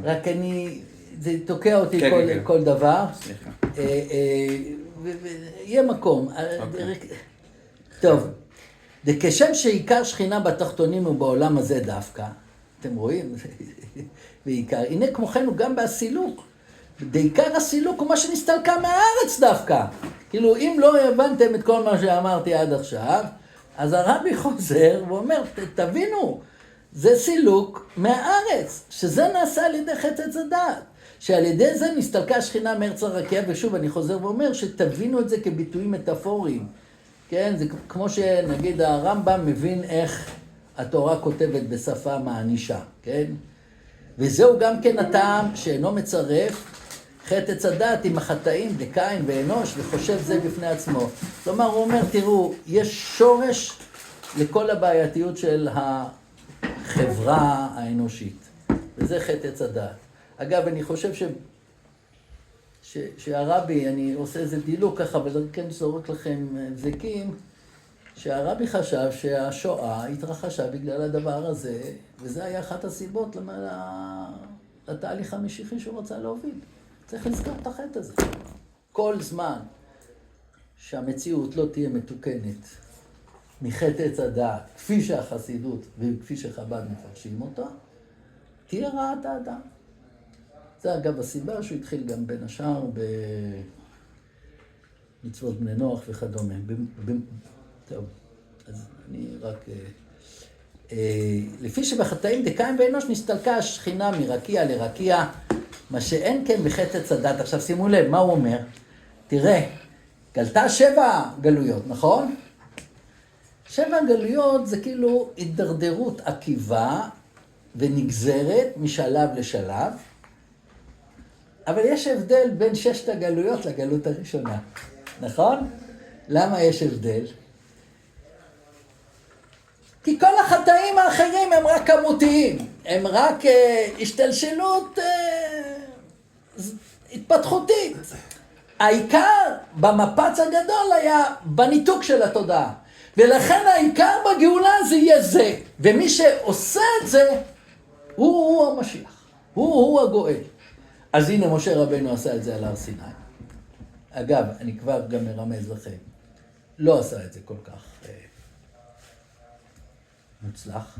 רק זה תוקע אותי כל דבר. סליחה. יהיה מקום. טוב, כשם שעיקר שכינה בתחתונים ובעולם הזה דווקא, אתם רואים? בעיקר, הנה כמו כן הוא גם בסילוק. בעיקר הסילוק הוא מה שנסתלקה מהארץ דווקא. כאילו, אם לא הבנתם את כל מה שאמרתי עד עכשיו, אז הרבי חוזר ואומר, תבינו, זה סילוק מהארץ, שזה נעשה על ידי חטא עץ הדעת. שעל ידי זה נסתלקה השכינה מארץ הרקיע, ושוב אני חוזר ואומר שתבינו את זה כביטויים מטאפוריים. כן, זה כמו שנגיד הרמב"ם מבין איך התורה כותבת בשפה מענישה, כן? וזהו גם כן הטעם שאינו מצרף חטא עץ הדעת עם החטאים דקין ואנוש, וחושב זה בפני עצמו. כלומר, הוא אומר, תראו, יש שורש לכל הבעייתיות של החברה האנושית, וזה חטא עץ הדעת. אגב, אני חושב שהרבי, אני עושה איזה דילוג ככה, אבל כן זורק לכם זקים, שהרבי חשב שהשואה התרחשה בגלל הדבר הזה, וזה היה אחת הסיבות לתהליך המשיחי שהוא רצה להוביל. צריך לזכור את החטא הזה. כל זמן שהמציאות לא תהיה מתוקנת מחטא עץ הדעת, כפי שהחסידות וכפי שחב"ד מפרשים אותה, תהיה רעת האדם. זה אגב הסיבה שהוא התחיל גם בין השאר במצוות בני נוח וכדומה. טוב, אז אני רק... לפי שבחטאים דקין ואנוש נסתלקה השכינה מרקיע לרקיע, מה שאין כן בחטא עץ הדעת. עכשיו שימו לב, מה הוא אומר? תראה, גלתה 7 גלויות, נכון? 7 גלויות זה כאילו הידרדרות עקיבה ונגזרת משלב לשלב, אבל יש הבדל בין 6 הגלויות לגלות הראשונה, נכון? למה יש הבדל? כי כל החטאים האחרים הם רק כמותיים, הם רק השתלשלות התפתחותית. העיקר במפץ הגדול היה בניתוק של התודעה, ולכן העיקר בגאולה זה יהיה זה, ומי שעושה את זה הוא המשיח, הוא הגואל. אז הנה משה רבנו עשה את זה על הר סיני. אגב, אני כבר גם מרמז לכם, לא עשה את זה כל כך מוצלח.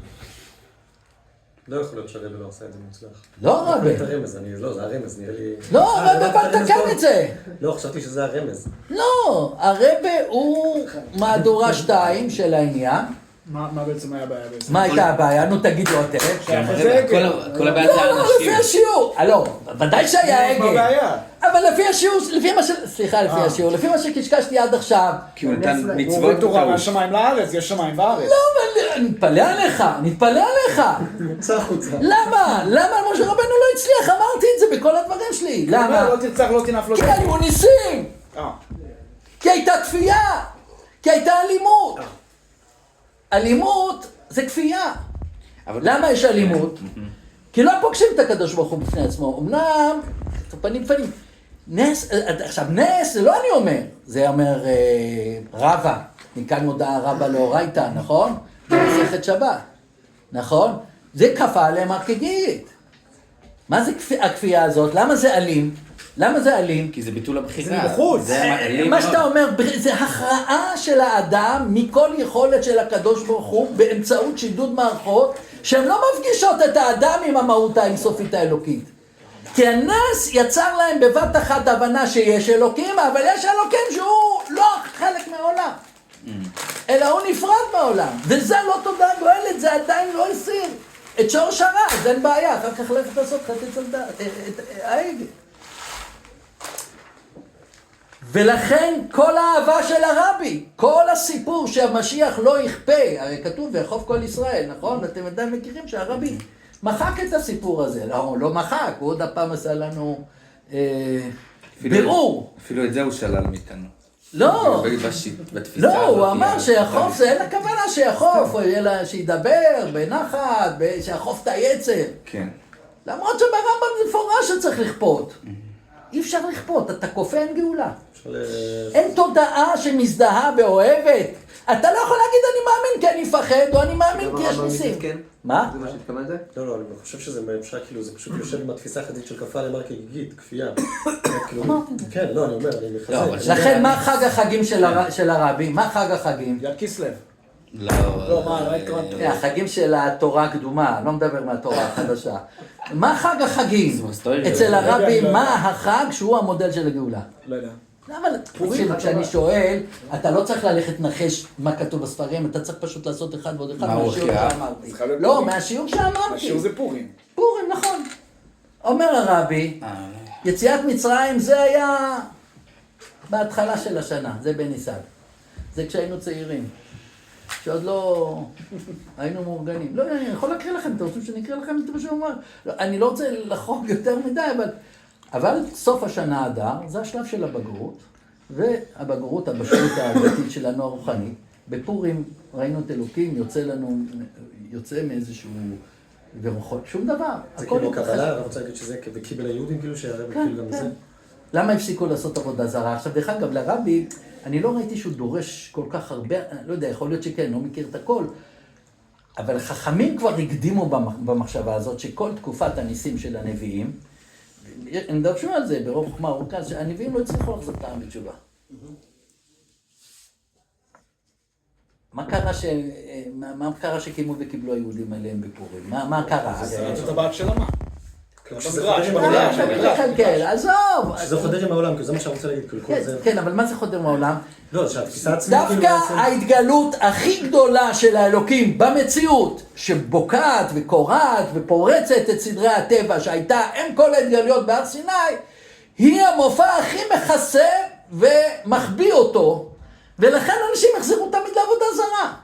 לא יכול להיות שהרבא לא עשה את זה מוצלח. לא רבא. זה הרמז, לא, זה הרמז, נראה לי... לא, הרבא בא לתקן את זה. לא, חשבתי שזה הרמז. לא, הרבא הוא מהדורה 2 של העניין. מה בעצם היה הבעיה בעצם? מה הייתה הבעיה? נו תגידו אתם. כל הבעיה זה לא, האנשים. לפי השיעור. לא, ודאי שהיה מה עגל. הבעיה? אבל לפי השיעור, לפי השיעור, לפי מה שקשקשתי עד עכשיו. כי הוא נתן הוא מצוות הוריד תורה בטעות. מהשמיים לארץ, יש שמיים וארץ. לא, אבל אני מתפלא עליך. יצא החוצה. למה? למה משה רבנו לא הצליח? אמרתי את זה בכל הדברים שלי. למה? לא תרצח, לא תנף, לא כי תנף. היו ניסים. כי הייתה כפייה. כי הייתה אלימות. אלימות זה כפייה. למה יש אלימות? כי לא פוגשים את הקדוש ברוך הוא בפני עצמו. אמנם, פנים. נס, עכשיו נס זה לא אני אומר, זה אומר רבא, מכאן מודעה רבא לאורייתא, נכון? במסכת שבת, נכון? זה כפה עליהם הרגגית. מה זה הכפייה הזאת? למה זה אלים? למה זה אלים? כי זה ביטול הבחירה. זה מבחוץ. מה שאתה אומר, זה הכרעה של האדם מכל יכולת של הקדוש ברוך הוא באמצעות שידוד מערכות שהן לא מפגישות את האדם עם המהות האינסופית האלוקית. כי הנס יצר להם בבת אחת הבנה שיש אלוקים, אבל יש אלוקים שהוא לא חלק מהעולם, אלא הוא נפרד מהעולם, וזה לא תודעה גואלת, זה עדיין לא הסיר את שורש הרע, אז אין בעיה, אחר כך ללכת לעשות חטא צלדה, את העגל. ולכן כל האהבה של הרבי, כל הסיפור שהמשיח לא יכפה, הרי כתוב ויחוף כל ישראל, נכון? אתם עדיין מכירים שהרבי מחק את הסיפור הזה, לא מחק, הוא עוד הפעם עשה לנו בירור. אפילו את זה הוא שלל מאיתנו. לא, בתפיסה לא, הזאת. הוא אמר שיחוף זה אין הכוונה שיחוף, אלא שידבר בנחת, שיחוף את היצר. כן. למרות שברמב"ם זה מפורש שצריך לכפות. אי אפשר לכפות, אתה כופה אין גאולה. אין תודעה שמזדהה ואוהבת. אתה לא יכול להגיד אני מאמין כי אני מפחד, או אני מאמין כי יש ניסים. מה? זה מה שהתכוונת? לא, אני חושב שזה בהמשך, כאילו, זה פשוט יושב עם התפיסה החזית של כפה למר כגיגית, כפייה. כן, לא, אני אומר, אני מחזק. לכן מה חג החגים של הרבי? מה חג החגים? יד כיסלב. לא, מה התכוונת? החגים של התורה הקדומה, אני לא מדבר מהתורה החדשה. מה חג החגים? אצל הרבי, מה החג שהוא המודל של הגאולה? לא יודע. אבל כשאני שואל, אתה לא צריך ללכת נחש מה כתוב בספרים, אתה צריך פשוט לעשות אחד ועוד אחד מהשיעור שאמרתי. לא, מהשיעור שאמרתי. השיעור זה פורים. פורים, נכון. אומר הרבי, יציאת מצרים זה היה בהתחלה של השנה, זה בניסן. זה כשהיינו צעירים. שעוד לא היינו מאורגנים. לא, אני יכול להקריא לכם, אתם רוצים שאני אקריא לכם את מה שהוא אומר? אני לא רוצה לחרוג יותר מדי, אבל סוף השנה אדר, זה השלב של הבגרות, והבגרות, הבשלות הדתית שלנו הרוחנית. בפורים ראינו את אלוקים, יוצא מאיזשהו ורוחות, שום דבר. זה כאילו קבלה, אני רוצה להגיד שזה וקיבל היהודים, כאילו שהרבי כאילו גם זה. למה הפסיקו לעשות עבודה זרה? עכשיו, דרך אגב, לרבי, אני לא ראיתי שהוא דורש כל כך הרבה, לא יודע, יכול להיות שכן, לא מכיר את הכל, אבל חכמים כבר הקדימו במחשבה הזאת שכל תקופת הניסים של הנביאים, הם דרשו על זה ברוב חוכמה ארוכה, שהנביאים לא הצליחו לחזור את העם בתשובה. מה קרה שקיימו וקיבלו היהודים עליהם בפורים? מה קרה? זאת הטבעת של המה. כן, עזוב. שזה חודר עם העולם, כי זה מה שאני רוצה להגיד, כאילו כל זה... כן, אבל מה זה חודר עם העולם? לא, שהתפיסה עצמית כאילו... דווקא ההתגלות הכי גדולה של האלוקים במציאות, שבוקעת וקורעת ופורצת את סדרי הטבע, שהייתה עם כל ההתגלויות בהר סיני, היא המופע הכי מכסה ומחביא אותו, ולכן אנשים יחזרו תמיד לעבודה זרה.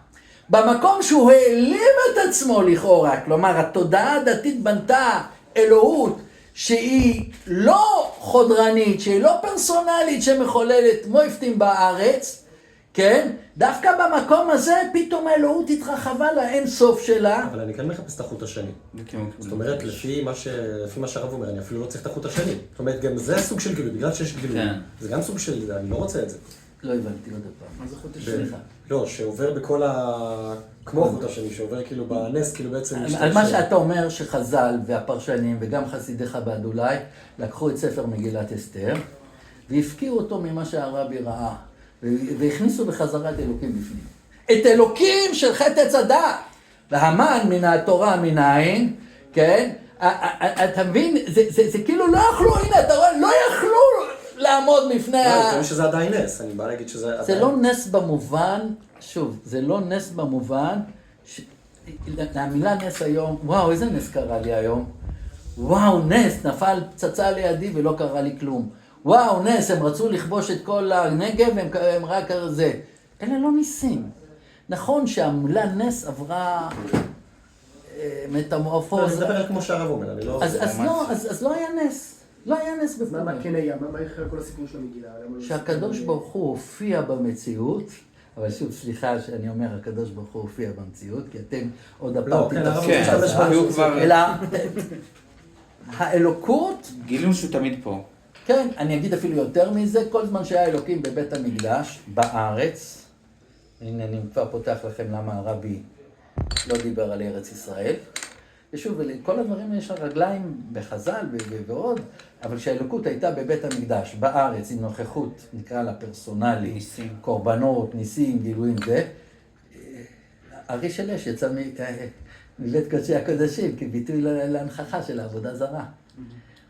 במקום שהוא העלים את עצמו לכאורה, כלומר התודעה הדתית בנתה אלוהות שהיא לא חודרנית, שהיא לא פרסונלית שמחוללת מויפטים בארץ, כן? דווקא במקום הזה פתאום האלוהות התרחבה לאין סוף שלה. אבל אני כן מחפש את החוט השני. זאת אומרת, לפי מה שהרב אומר, אני אפילו לא צריך את החוט השני. זאת אומרת, גם זה סוג של גילוי, בגלל שיש גילוי. זה גם סוג של, אני לא רוצה את זה. לא הבנתי עוד פעם. מה זה חוט השני? לא, שעובר בכל כמו החוט השני, שעובר כאילו בנס, כאילו בעצם... על מה שאתה אומר שחז"ל והפרשנים וגם חסידי חב"ד אולי, לקחו את ספר מגילת אסתר, והפקיעו אותו ממה שהרבי ראה, והכניסו בחזרה את אלוקים בפנים. את אלוקים של חטא עץ הדעת, והמן מן התורה מנין, כן? אתה מבין? זה כאילו לא יכלו, הנה אתה רואה, לא יכלו לעמוד בפני לא, אני חושב שזה עדיין נס, אני בא להגיד שזה עדיין... זה לא נס במובן, שוב, זה לא נס במובן, המילה נס היום, וואו, איזה נס קרה לי היום? וואו, נס, נפל פצצה לידי ולא קרה לי כלום. וואו, נס, הם רצו לכבוש את כל הנגב, הם רק זה. אלה לא ניסים. נכון שהמילה נס עברה מטמורפוזה. אני מדבר על כמו שהרב אומר, אני לא... אז לא היה נס. לא היה נס בפנים. מה כן היה? מה אחרי כל הסיפור של המגילה? שהקדוש ברוך הוא הופיע במציאות, אבל שוב, סליחה שאני אומר, הקדוש ברוך הוא הופיע במציאות, כי אתם עוד הפעם תתפסו. אלא האלוקות... גילינו שהוא תמיד פה. כן, אני אגיד אפילו יותר מזה, כל זמן שהיה אלוקים בבית המקדש, בארץ, הנה אני כבר פותח לכם למה הרבי לא דיבר על ארץ ישראל, ושוב, כל הדברים יש רגליים בחז"ל ועוד, אבל שהאלוקות הייתה בבית המקדש, בארץ, עם נוכחות, נקרא לה פרסונלי, ניסים. קורבנות, ניסים, גילויים זה, ארי של אש יצא מבית קודשי הקודשים, כביטוי להנכחה של העבודה זרה.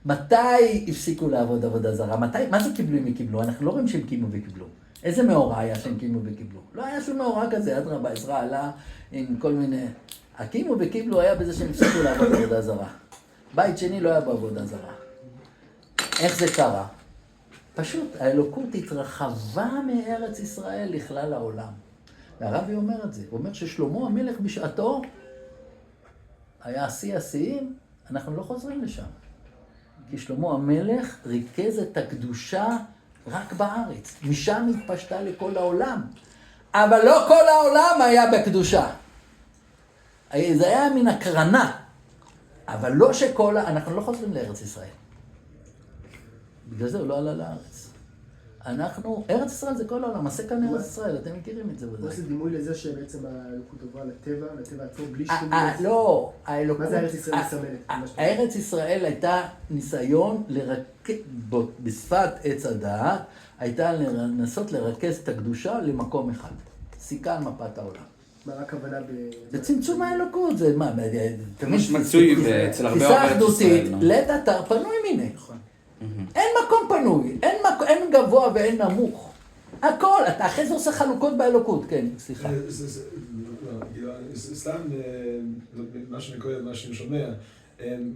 מתי הפסיקו לעבוד עבודה זרה? מה זה קיבלו אם קיבלו? אנחנו לא רואים שהם קימו וקיבלו. איזה מאורע היה שהם קימו וקיבלו? לא היה שום מאורע כזה, אדרבה, עזרא עלה עם כל מיני... הקימו וקיבלו היה בזה שהם הפסיקו לעבוד עבודה זרה. בית שני לא היה בעבודה זרה. איך זה קרה? פשוט האלוקות התרחבה מארץ ישראל לכלל העולם. והרבי אומר את זה. הוא אומר ששלמה המלך בשעתו היה שיא השיאים, אנחנו לא חוזרים לשם. כי שלמה המלך ריכז את הקדושה רק בארץ. משם התפשטה לכל העולם. אבל לא כל העולם היה בקדושה. זה היה מן הקרנה. אבל לא שכל... אנחנו לא חוזרים לארץ ישראל. בגלל זה הוא לא עלה לארץ. ארץ ישראל זה כל העולם, עשה כאן ארץ ישראל, אתם מכירים את זה בזה. זה דימוי לזה שבעצם האלוקות עברה לטבע עצמו, בלי שום... לא, האלוקות... מה זה ארץ ישראל מסמלת? ארץ ישראל הייתה ניסיון בשפת עץ הדעת, הייתה לנסות לרכז את הקדושה למקום אחד. סיכה על מפת העולם. מה רק הכוונה זה צמצום האלוקות, זה מה? ממש מצוי אצל הרבה ארץ ישראל. לית אתר פנוי מיני. אין מקום פנוי, אין גבוה ואין נמוך. הכל, אתה אחרי זה עושה חלוקות באלוקות, כן, סליחה. סתם, מה שאני קורא, מה שאני שומע,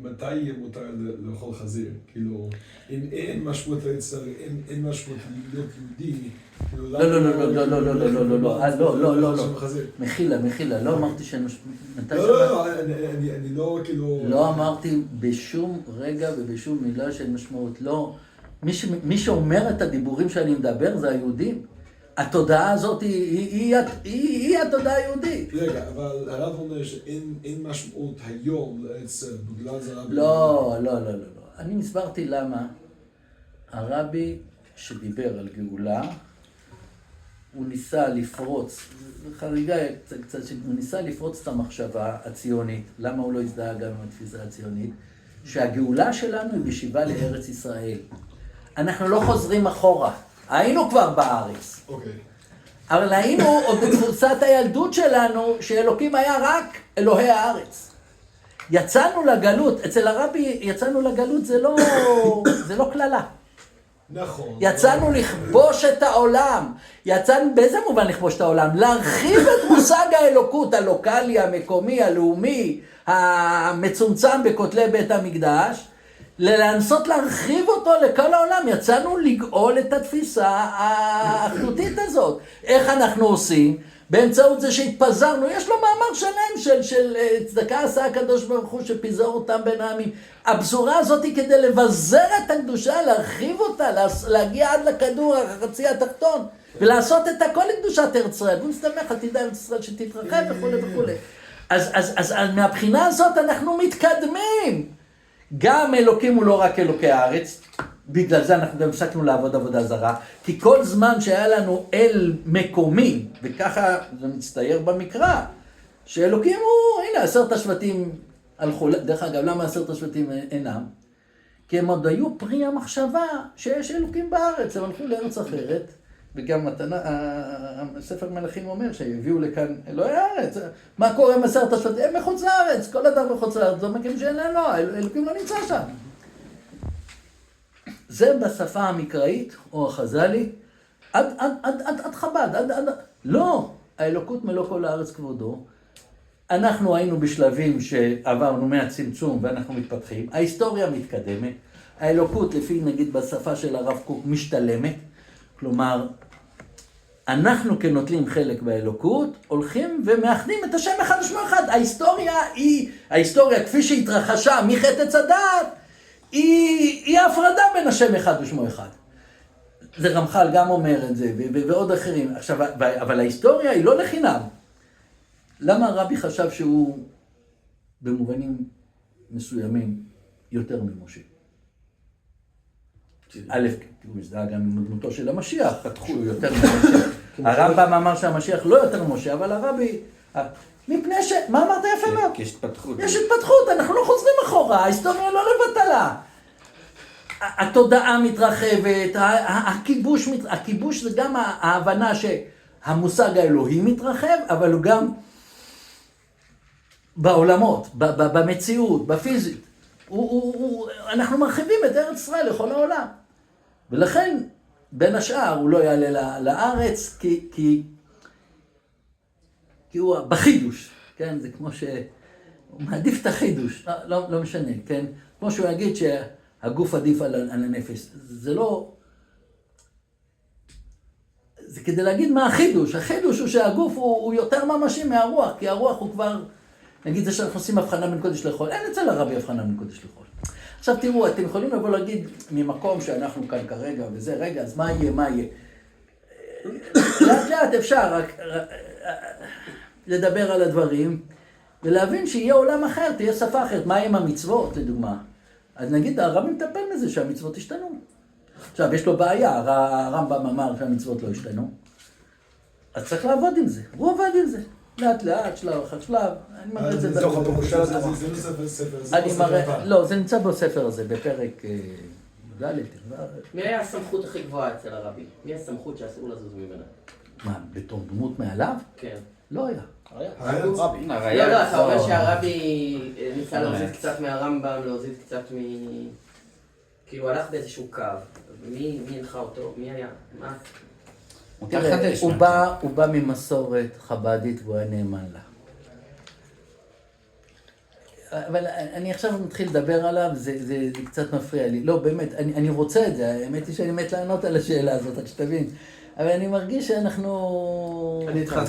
מתי יהיה מותר לאכול חזיר? כאילו, אם אין משמעות ליצר, אין משמעות להיות יהודי, לא, מחילה, לא אמרתי שאין משמעות. אני לא כאילו... לא אמרתי בשום רגע ובשום מילה שאין משמעות, לא. מי שאומר את הדיבורים שאני מדבר זה היהודים. התודעה הזאת היא התודעה היהודית. רגע, אבל הרב אומר שאין משמעות היום לעצם, בגלל זה הרבי... לא. אני מסברתי למה הרבי שדיבר על גאולה, הוא ניסה לפרוץ, חריגה קצת, הוא ניסה לפרוץ את המחשבה הציונית. למה הוא לא הזדהה גם עם התפיסה הציונית? שהגאולה שלנו היא בשיבה לארץ ישראל. אנחנו לא חוזרים אחורה. היינו כבר בארץ. אוקיי. אבל היינו עוד בתפוצת הילדות שלנו, שאלוקים היה רק אלוהי הארץ. יצאנו לגלות, אצל הרבי יצאנו לגלות זה לא כללה. נכון. יצאנו לכבוש את העולם. יצאנו, באיזה מובן לכבוש את העולם? להרחיב את מושג האלוקות, הלוקלי, המקומי, הלאומי, המצומצם בכותלי בית המקדש, לנסות להרחיב אותו לכל העולם. יצאנו לגאול את התפיסה האחדותית הזאת. איך אנחנו עושים? באמצעות זה שהתפזרנו. יש לו מאמר שלם של צדקה עשה הקדוש ברוך הוא שפיזר אותם בין העמים. הבשורה הזאת היא כדי לבזר את הקדושה, להרחיב אותה, להגיע עד לכדור החצי התחתון, ולעשות את הכל לקדושת ארץ ישראל. והוא מסתמך עתיד ארץ ישראל שתתרחב וכו' וכו'. אז מהבחינה הזאת אנחנו מתקדמים. גם אלוקים הוא לא רק אלוקי הארץ, בגלל זה אנחנו גם הפסקנו לעבוד עבודה זרה, כי כל זמן שהיה לנו אל מקומי, וככה זה מצטייר במקרא, שאלוקים הוא, הנה 10 השבטים הלכו, דרך אגב, למה 10 השבטים אינם? כי הם עוד היו פרי המחשבה שיש אלוקים בארץ, הם הלכו לארץ אחרת, וגם ספר מלכים אומר שהביאו לכאן אלוהי הארץ. מה קורה עם 10 השבטים? הם מחוץ לארץ, כל אדם מחוץ לארץ, זה מקים שאין לנו, אלוקים לא נמצא שם. זה בשפה המקראית או החז"לית, עד חב"ד, לא, האלוקות מלוא כל הארץ כבודו. אנחנו היינו בשלבים שעברנו מהצמצום ואנחנו מתפתחים, ההיסטוריה מתקדמת, האלוקות לפי נגיד בשפה של הרב קוק משתלמת, כלומר, אנחנו כנוטלים חלק באלוקות, הולכים ומאחדים את השם אחד ושמו אחד. ההיסטוריה כפי שהתרחשה מחטא עץ הדעת, היא ההפרדה בין השם אחד ושמו אחד. זה רמח"ל גם אומר את זה, ועוד אחרים. עכשיו, אבל ההיסטוריה היא לא לחינם. למה הרבי חשב שהוא במובנים מסוימים יותר ממשה? א', הוא מזדהה גם עם דמותו של המשיח, פתחו יותר ממשה. הרמב"ם אמר שהמשיח לא יותר ממשה, אבל הרבי... מפני ש... מה אמרת יפה מאוד? יש התפתחות. יש התפתחות, אנחנו לא חוזרים אחורה, ההיסטוריה לא לבטלה. התודעה מתרחבת, הכיבוש זה גם ההבנה שהמושג האלוהי מתרחב, אבל הוא גם בעולמות, במציאות, בפיזית. אנחנו מרחיבים את ארץ ישראל לכל העולם. ולכן, בין השאר, הוא לא יעלה לארץ, כי הוא בחידוש, כן? זה כמו שהוא מעדיף את החידוש, לא משנה, כן? כמו שהוא יגיד שהגוף עדיף על הנפש. זה לא... זה כדי להגיד מה החידוש. החידוש הוא שהגוף הוא יותר ממשי מהרוח, כי הרוח הוא כבר... נגיד זה שאנחנו עושים הבחנה בין קודש לחול. אין אצל הרבי הבחנה בין קודש לחול. עכשיו תראו, אתם יכולים לבוא להגיד ממקום שאנחנו כאן כרגע וזה, רגע, אז מה יהיה, מה יהיה? לאט אפשר רק לדבר על הדברים ולהבין שיהיה עולם אחר, תהיה שפה אחרת. מה עם המצוות, לדוגמה? אז נגיד, הרבי מטפל בזה שהמצוות השתנו. עכשיו, יש לו בעיה, הרמב"ם אמר שהמצוות לא השתנו. אז צריך לעבוד עם זה. הוא עובד עם זה. לאט לאט, שלב אחר שלב. אני מראה את זה בתוך הפרשה, זה לא ספר, אני מראה, לא, זה נמצא בספר הזה, בפרק ד'. מי היה הסמכות הכי גבוהה אצל הרבי? מי הסמכות שאסור לזוז ממנה? מה, בתור דמות מעליו? כן. לא היה. לא, אתה אומר שהרבי ניסה להוזיז קצת מהרמב"ם, להוזיז קצת כאילו הלך באיזשהו קו. מי הנחה אותו? מי היה? מה? תראה, הוא בא ממסורת חב"דית והוא היה נאמן לה. אבל אני עכשיו מתחיל לדבר עליו, זה קצת מפריע לי. לא, באמת, אני רוצה את זה, האמת היא שאני מת לענות על השאלה הזאת, רק שתבין. אבל אני מרגיש שאנחנו... אני איתך.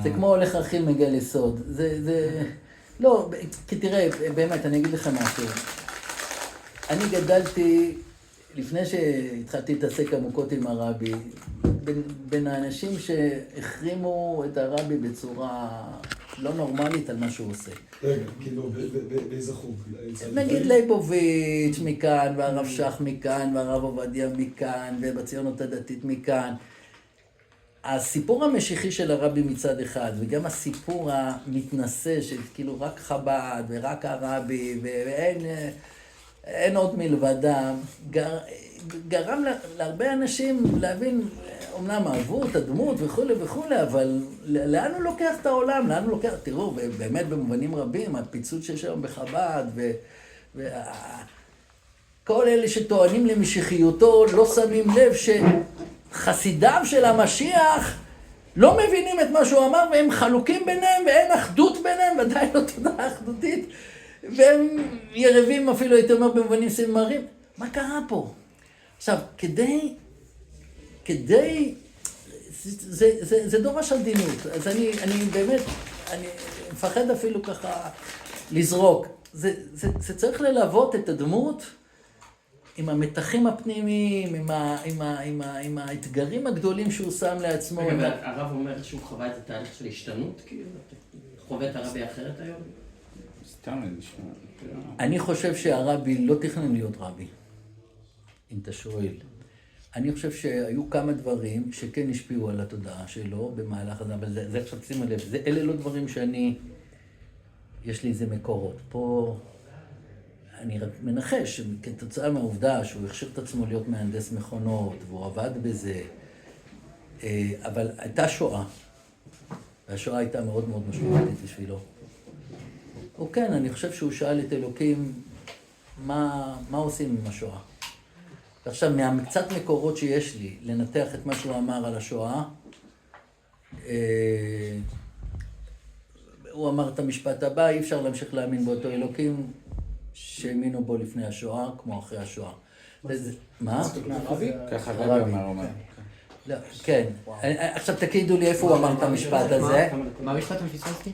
זה כמו הולך רכיל מגיע לסוד. לא, כי תראה, באמת, אני אגיד לך משהו. אני גדלתי, לפני שהתחלתי להתעסק עמוקות עם הרבי, בין האנשים שהחרימו את הרבי בצורה לא נורמלית על מה שהוא עושה. רגע, כאילו, באיזה חוג? נגיד ליבוביץ' מכאן, והרב שך מכאן, והרב עובדיה מכאן, ובציונות הדתית מכאן. הסיפור המשיחי של הרבי מצד אחד, וגם הסיפור המתנשא של כאילו רק חב"ד ורק הרבי, ואין עוד מלבדם, גרם להרבה אנשים להבין, אומנם אהבו את הדמות וכו' וכו', אבל לאן הוא לוקח את העולם? לאן הוא לוקח? תראו, באמת במובנים רבים, הפיצוץ שיש היום בחב"ד, כל אלה שטוענים למשיחיותו לא שמים לב שחסידיו של המשיח לא מבינים את מה שהוא אמר, והם חלוקים ביניהם, ואין אחדות ביניהם, ודאי לא תודעה אחדותית. והם ירבים אפילו, הייתי אומר, במובנים סמרים. מה קרה פה? עכשיו, זה דורש עדינות. אז אני באמת, אני מפחד אפילו ככה לזרוק. זה צריך ללוות את הדמות עם המתחים הפנימיים, עם האתגרים הגדולים שהוא שם לעצמו. אבל הרב אומר שהוא חווה את התהליך של השתנות, כאילו? חווה את הרבי אחרת היום? סתם נשמע. אני חושב שהרבי לא תכנן להיות רבי, אם אתה שואל. אני חושב שהיו כמה דברים שכן השפיעו על התודעה שלו במהלך הזה, אבל זה עכשיו שימו לב, אלה לא דברים יש לי איזה מקורות. פה אני רק מנחש שכתוצאה מהעובדה שהוא הכשיר את עצמו להיות מהנדס מכונות, והוא עבד בזה, אבל הייתה שואה, והשואה הייתה מאוד מאוד משמעותית בשבילו. כן, אני חושב שהוא שאל את אלוקים, מה עושים עם השואה? ועכשיו, מהקצת מקורות שיש לי, לנתח את מה שהוא אמר על השואה, הוא אמר את המשפט הבא, אי אפשר להמשיך להאמין באותו אלוקים שהאמינו בו לפני השואה, כמו אחרי השואה. מה? ככה רבי אמר. כן. עכשיו תגידו לי איפה הוא אמר את המשפט הזה. מה המשפט המפספסתי?